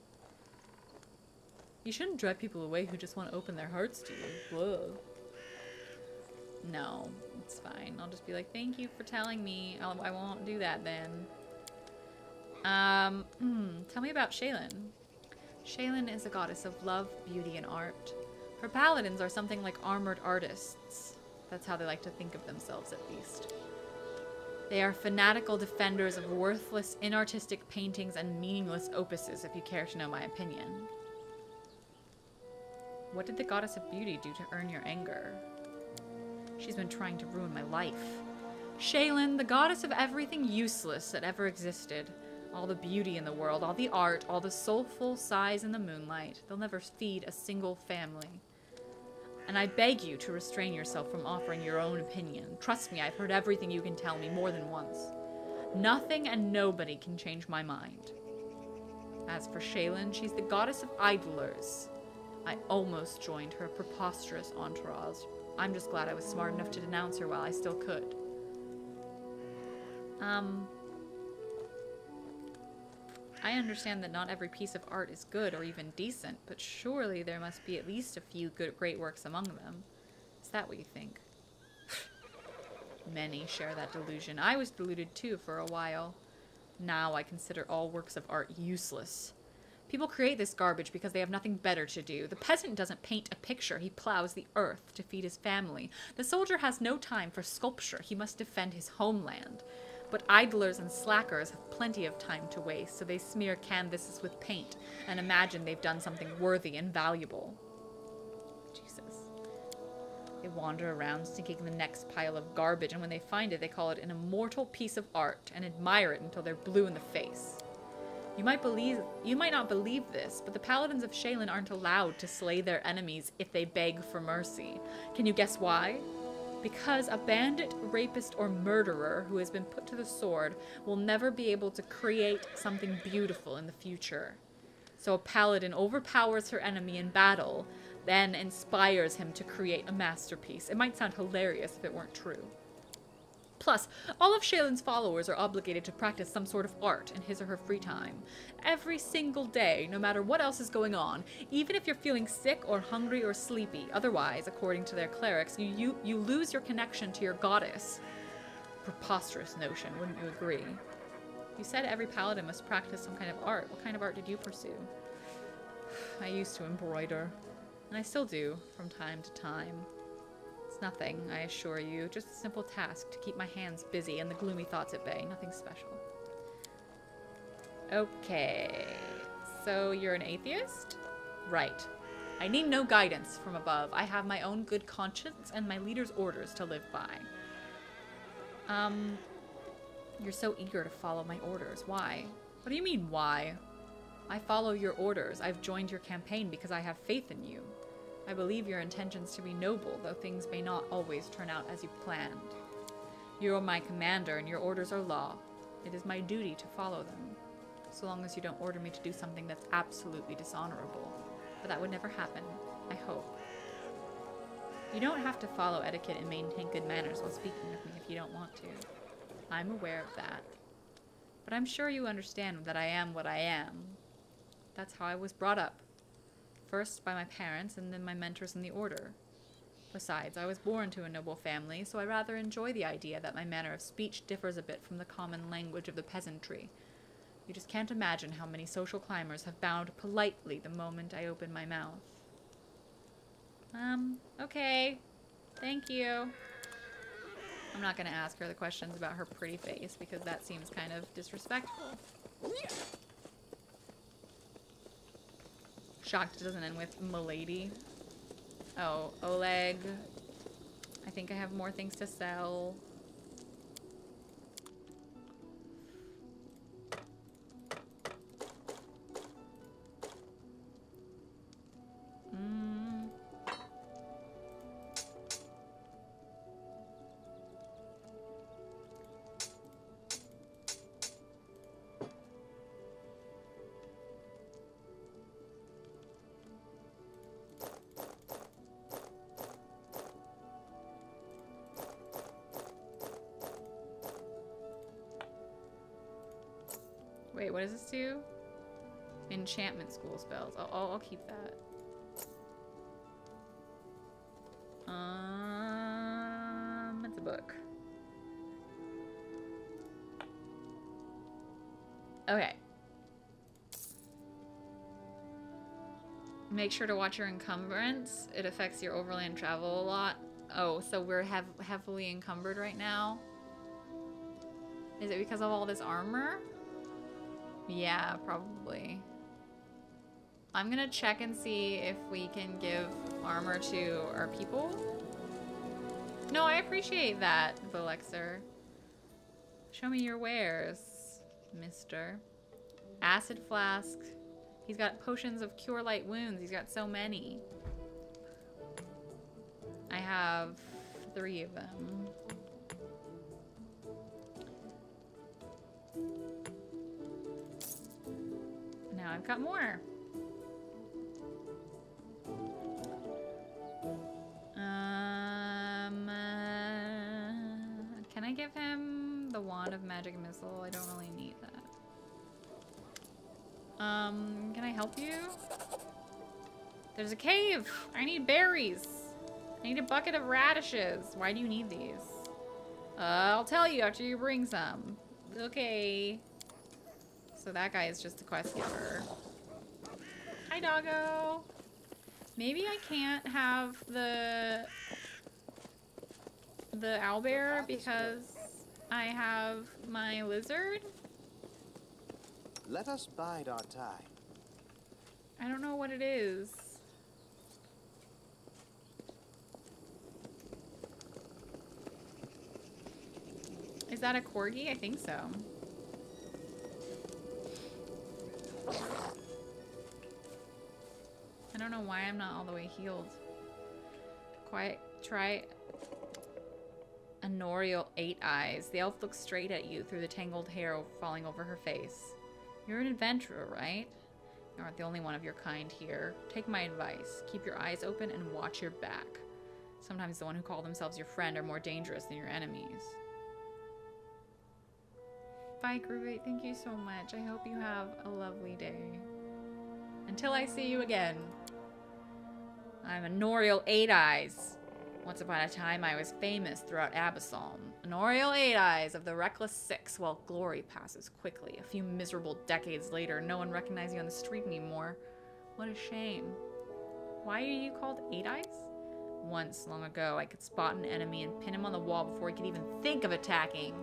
You shouldn't drive people away who just want to open their hearts to you. Whoa. No, it's fine. I'll just be like, thank you for telling me. I won't do that then. Tell me about Shaylin. Shaylin is a goddess of love, beauty, and art. Her paladins are something like armored artists. That's how they like to think of themselves, at least. They are fanatical defenders of worthless, inartistic paintings and meaningless opuses, if you care to know my opinion. What did the goddess of beauty do to earn your anger? She's been trying to ruin my life. Shaylin, the goddess of everything useless that ever existed. All the beauty in the world, all the art, all the soulful sighs in the moonlight. They'll never feed a single family. And I beg you to restrain yourself from offering your own opinion. Trust me, I've heard everything you can tell me more than once. Nothing and nobody can change my mind. As for Shaylin, she's the goddess of idlers. I almost joined her preposterous entourage. I'm just glad I was smart enough to denounce her while I still could. I understand that not every piece of art is good or even decent, but surely there must be at least a few great works among them. Is that what you think? Many share that delusion. I was deluded too for a while. Now I consider all works of art useless. People create this garbage because they have nothing better to do. The peasant doesn't paint a picture, he plows the earth to feed his family. The soldier has no time for sculpture, he must defend his homeland. But idlers and slackers have plenty of time to waste, so they smear canvases with paint and imagine they've done something worthy and valuable. Jesus. They wander around seeking the next pile of garbage, and when they find it, they call it an immortal piece of art and admire it until they're blue in the face. You might not believe this, but the paladins of Shaylin aren't allowed to slay their enemies if they beg for mercy. Can you guess why? Because a bandit, rapist, or murderer who has been put to the sword will never be able to create something beautiful in the future. So a paladin overpowers her enemy in battle, then inspires him to create a masterpiece. It might sound hilarious if it weren't true. Plus, all of Shaylin's followers are obligated to practice some sort of art in his or her free time. Every single day, no matter what else is going on, even if you're feeling sick or hungry or sleepy. Otherwise, according to their clerics, you lose your connection to your goddess. Preposterous notion, wouldn't you agree? You said every paladin must practice some kind of art. What kind of art did you pursue? I used to embroider, and I still do from time to time. It's nothing, I assure you, just a simple task to keep my hands busy and the gloomy thoughts at bay. Nothing special. Okay, so you're an atheist? Right. I need no guidance from above. I have my own good conscience and my leader's orders to live by. You're so eager to follow my orders. Why? What do you mean, why? I follow your orders. I've joined your campaign because I have faith in you. I believe your intentions to be noble, though things may not always turn out as you planned. You are my commander, and your orders are law. It is my duty to follow them, so long as you don't order me to do something that's absolutely dishonorable. But that would never happen, I hope. You don't have to follow etiquette and maintain good manners while speaking with me if you don't want to. I'm aware of that. But I'm sure you understand that I am what I am. That's how I was brought up. First by my parents and then my mentors in the order. Besides, I was born to a noble family, so I rather enjoy the idea that my manner of speech differs a bit from the common language of the peasantry. You just can't imagine how many social climbers have bowed politely the moment I open my mouth. Okay. Thank you. I'm not gonna ask her the questions about her pretty face because that seems kind of disrespectful. Shocked it doesn't end with Milady. Oh, Oleg. I think I have more things to sell. Wait, what does this do? Enchantment school spells. I'll keep that. It's a book. Okay. Make sure to watch your encumbrance. It affects your overland travel a lot. Oh, so we're heavily encumbered right now? Is it because of all this armor? Yeah, probably. I'm gonna check and see if we can give armor to our people. No, I appreciate that, Volexer. Show me your wares, mister. Acid flask. He's got potions of cure light wounds. He's got so many. I have 3 of them. Now I've got more. Can I give him the wand of magic missile? I don't really need that. Can I help you? There's a cave. I need berries. I need a bucket of radishes. Why do you need these? I'll tell you after you bring some. Okay. So that guy is just a quest giver. Hi, doggo. Maybe I can't have the owlbear because I have my lizard. Let us bide our time. I don't know what it is. Is that a corgi? I think so. I don't know why I'm not all the way healed. Try Anorial 8 Eyes. The elf looks straight at you through the tangled hair falling over her face. You're an adventurer, right? You aren't the only one of your kind here. Take my advice. Keep your eyes open and watch your back. Sometimes the one who call themselves your friend are more dangerous than your enemies. Bye, Groovate. Thank you so much. I hope you have a lovely day. Until I see you again. I'm Anorial 8 Eyes. Once upon a time, I was famous throughout Abyssal. Anorial 8 Eyes of the Reckless Six. Well, glory passes quickly. A few miserable decades later, no one recognizes you on the street anymore. What a shame. Why are you called 8 Eyes? Once, long ago, I could spot an enemy and pin him on the wall before he could even think of attacking.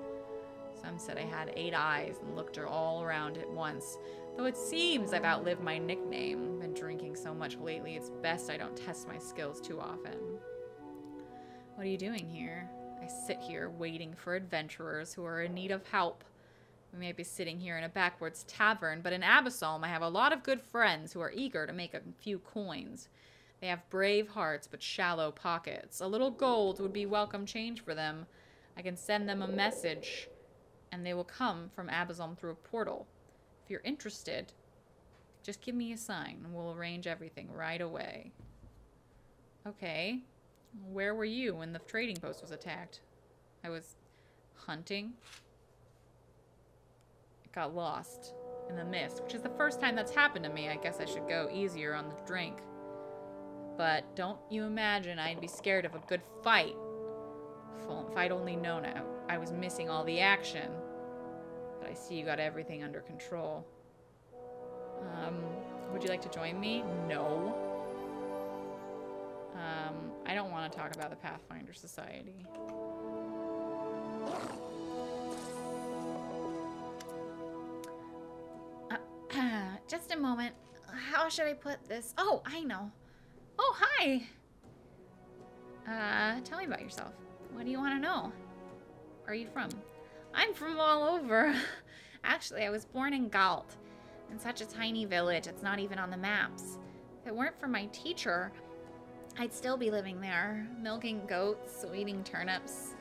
Some said I had 8 eyes and looked her all around at once. Though it seems I've outlived my nickname. Been drinking so much lately, it's best I don't test my skills too often. What are you doing here? I sit here waiting for adventurers who are in need of help. We may be sitting here in a backwoods tavern, but in Abyssal I have a lot of good friends who are eager to make a few coins. They have brave hearts but shallow pockets. A little gold would be welcome change for them. I can send them a message, and they will come from Abyssal through a portal. If you're interested, just give me a sign, and we'll arrange everything right away. Okay. Where were you when the trading post was attacked? I was hunting. Got lost in the mist, which is the first time that's happened to me. I guess I should go easier on the drink. But don't you imagine I'd be scared of a good fight. If I'd only known I was missing all the action. But I see you got everything under control. Would you like to join me? No. I don't want to talk about the Pathfinder Society. Just a moment. How should I put this? Oh, I know. Oh, hi. Tell me about yourself. What do you want to know? Where are you from? I'm from all over. Actually, I was born in Galt, in such a tiny village it's not even on the maps. If it weren't for my teacher, I'd still be living there, milking goats, weeding turnips,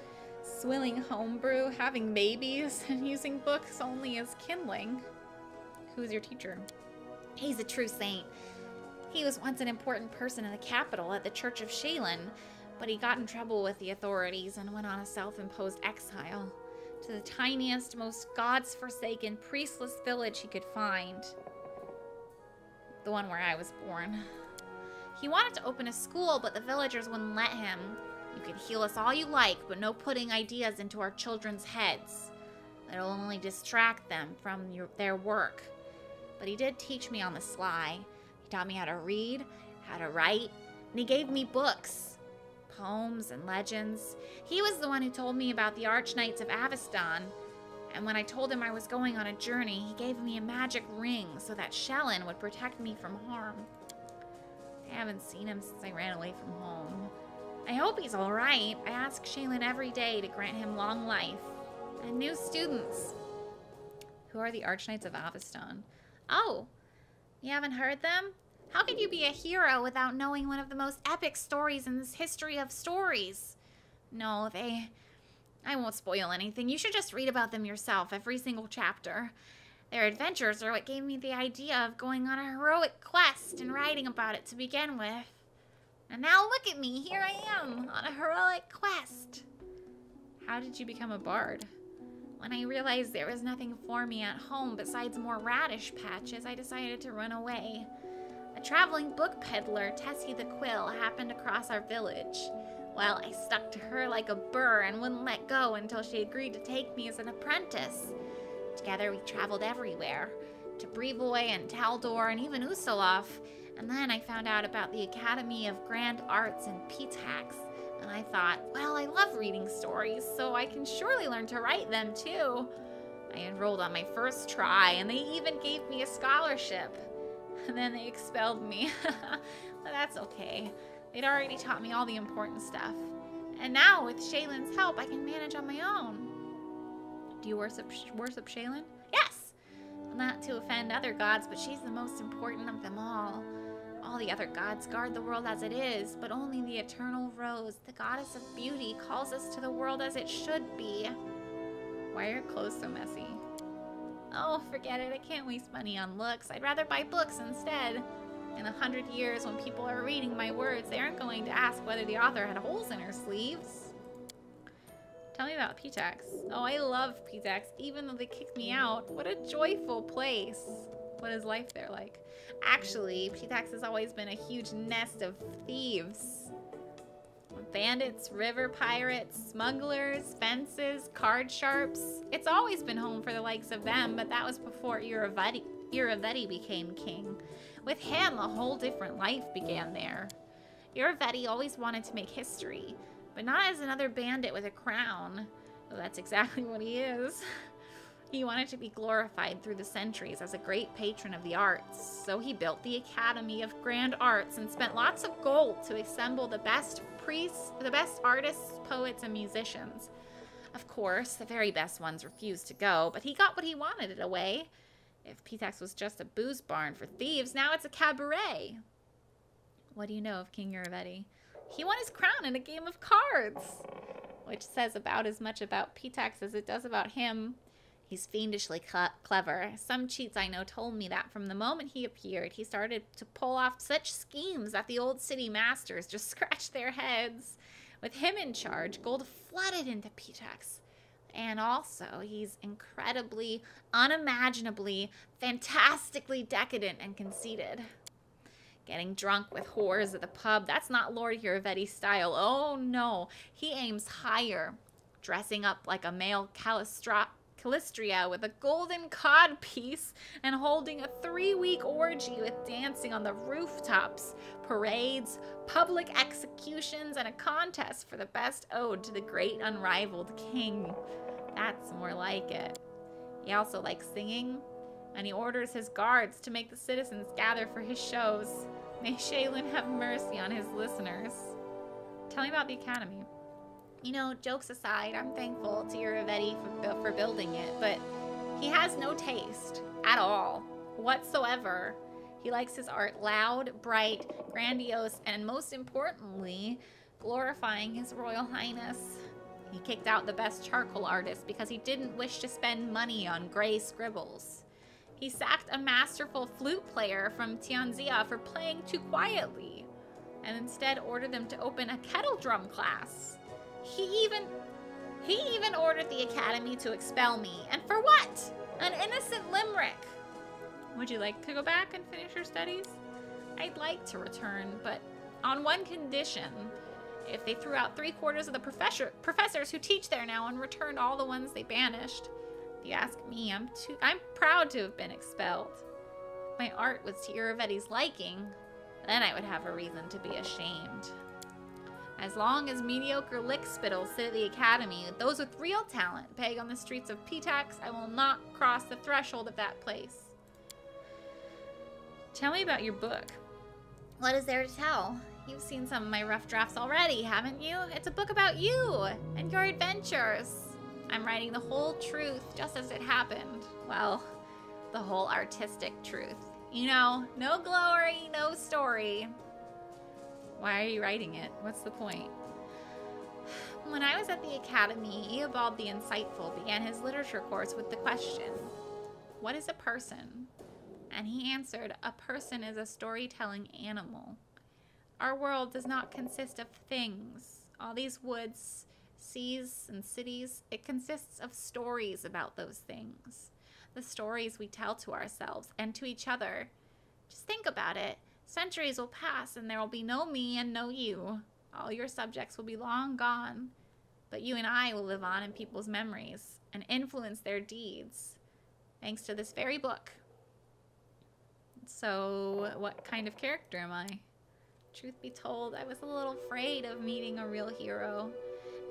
swilling homebrew, having babies, and using books only as kindling. Who's your teacher? He's a true saint. He was once an important person in the capital at the Church of Shaylin, but he got in trouble with the authorities and went on a self-imposed exile to the tiniest, most gods-forsaken, priestless village he could find. The one where I was born. He wanted to open a school, but the villagers wouldn't let him. You can heal us all you like, but no putting ideas into our children's heads. It'll only distract them from their work. But he did teach me on the sly. He taught me how to read, how to write, and he gave me books, poems and legends. He was the one who told me about the Archknights of Avestan, and when I told him I was going on a journey, he gave me a magic ring so that Shellin would protect me from harm. I haven't seen him since I ran away from home. I hope he's all right. I ask Shaylin every day to grant him long life and new students. Who are the Archknights of Avestan? Oh, you haven't heard them? How could you be a hero without knowing one of the most epic stories in this history of stories? No, I won't spoil anything. You should just read about them yourself, every single chapter. Their adventures are what gave me the idea of going on a heroic quest and writing about it to begin with. And now look at me, here I am, on a heroic quest. How did you become a bard? When I realized there was nothing for me at home besides more radish patches, I decided to run away. A traveling book peddler, Tessie the Quill, happened across our village. Well, I stuck to her like a burr and wouldn't let go until she agreed to take me as an apprentice. Together we traveled everywhere, to Bluejay and Taldor and even Usalov. And then I found out about the Academy of Grand Arts in Pitax. And I thought, well, I love reading stories, so I can surely learn to write them too. I enrolled on my first try, and they even gave me a scholarship. And then they expelled me. But that's okay. They'd already taught me all the important stuff. And now, with Shaylin's help, I can manage on my own. Do you worship Shaylin? Yes! Well, not to offend other gods, but she's the most important of them all. All the other gods guard the world as it is, but only the eternal Rose, the goddess of beauty, calls us to the world as it should be. Why are your clothes so messy? Oh, forget it. I can't waste money on looks. I'd rather buy books instead. In 100 years, when people are reading my words, they aren't going to ask whether the author had holes in her sleeves. Tell me about Pitax. Oh, I love Pitax, even though they kicked me out. What a joyful place. What is life there like? Actually, Pitax has always been a huge nest of thieves. Bandits, river pirates, smugglers, fences, card sharps. It's always been home for the likes of them, but that was before Iravetti became king. With him, a whole different life began there. Iravetti always wanted to make history, but not as another bandit with a crown. Well, that's exactly what he is. He wanted to be glorified through the centuries as a great patron of the arts, so he built the Academy of Grand Arts and spent lots of gold to assemble the best priests, the best artists, poets, and musicians. Of course, the very best ones refused to go, but he got what he wanted in a way. If Pitax was just a booze barn for thieves, now it's a cabaret. What do you know of King Iravetti? He won his crown in a game of cards, which says about as much about Pitax as it does about him. He's fiendishly clever. Some cheats I know told me that from the moment he appeared, he started to pull off such schemes that the old city masters just scratched their heads. With him in charge, gold flooded into Pitax. And also, he's incredibly, unimaginably, fantastically decadent and conceited. Getting drunk with whores at the pub, that's not Lord Hiravetti's style. Oh no, he aims higher. Dressing up like a male Calistria with a golden codpiece and holding a 3-week orgy with dancing on the rooftops, parades, public executions, and a contest for the best ode to the great unrivaled king. That's more like it. He also likes singing, and he orders his guards to make the citizens gather for his shows. May Shaylin have mercy on his listeners. Tell me about the academy. You know, jokes aside, I'm thankful to Hiravetti for building it, but he has no taste at all, whatsoever. He likes his art loud, bright, grandiose, and most importantly, glorifying His Royal Highness. He kicked out the best charcoal artist because he didn't wish to spend money on gray scribbles. He sacked a masterful flute player from Tianxia for playing too quietly, and instead ordered them to open a kettle drum class. He even ordered the academy to expel me. And for what? An innocent limerick. Would you like to go back and finish your studies? I'd like to return, but on one condition. If they threw out 3/4 of the professors who teach there now and returned all the ones they banished. If you ask me, I'm proud to have been expelled. If my art was to Hiravetti's liking, then I would have a reason to be ashamed. As long as mediocre lickspittles sit at the academy, those with real talent beg on the streets of Pitax, I will not cross the threshold of that place. Tell me about your book. What is there to tell? You've seen some of my rough drafts already, haven't you? It's a book about you and your adventures. I'm writing the whole truth just as it happened. Well, the whole artistic truth. You know, no glory, no story. Why are you writing it? What's the point? When I was at the academy, Eobald the Insightful began his literature course with the question, what is a person? And he answered, a person is a storytelling animal. Our world does not consist of things. All these woods, seas, and cities, it consists of stories about those things. The stories we tell to ourselves and to each other. Just think about it. Centuries will pass and there will be no me and no you. All your subjects will be long gone. But you and I will live on in people's memories and influence their deeds. Thanks to this very book. So, what kind of character am I? Truth be told, I was a little afraid of meeting a real hero.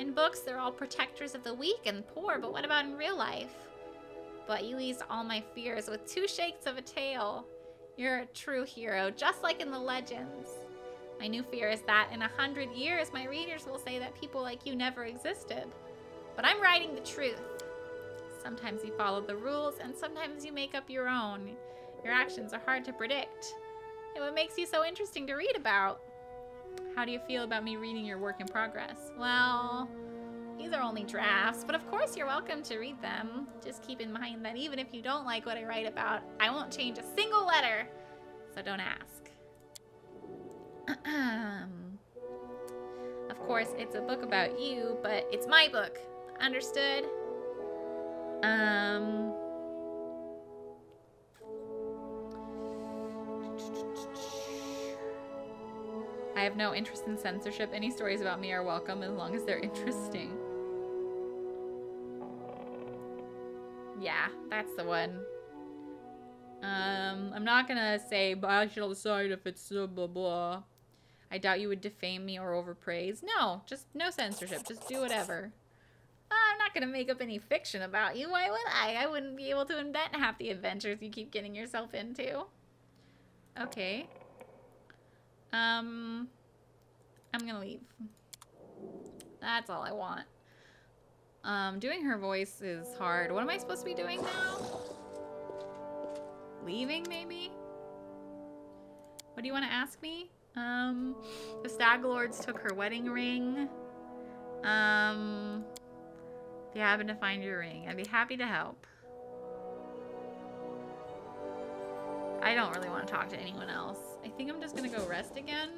In books, they're all protectors of the weak and poor, but what about in real life? But you eased all my fears with 2 shakes of a tail. You're a true hero, just like in the legends. My new fear is that in 100 years, my readers will say that people like you never existed. But I'm writing the truth. Sometimes you follow the rules, and sometimes you make up your own. Your actions are hard to predict. And what makes you so interesting to read about? How do you feel about me reading your work in progress? Well, these are only drafts, but of course you're welcome to read them. Just keep in mind that even if you don't like what I write about, I won't change a single letter, so don't ask. Of course, it's a book about you, but it's my book. Understood? I have no interest in censorship. Any stories about me are welcome as long as they're interesting. Yeah, that's the one. I'm not gonna say, but I shall decide if it's blah blah. I doubt you would defame me or overpraise. No, just no censorship. Just do whatever. I'm not gonna make up any fiction about you. Why would I? I wouldn't be able to invent half the adventures you keep getting yourself into. Okay. I'm gonna leave. That's all I want. Doing her voice is hard. What am I supposed to be doing now? Leaving, maybe? What do you want to ask me? The Stag Lords took her wedding ring. If you happen to find your ring, I'd be happy to help. I don't really want to talk to anyone else. I think I'm just gonna go rest again.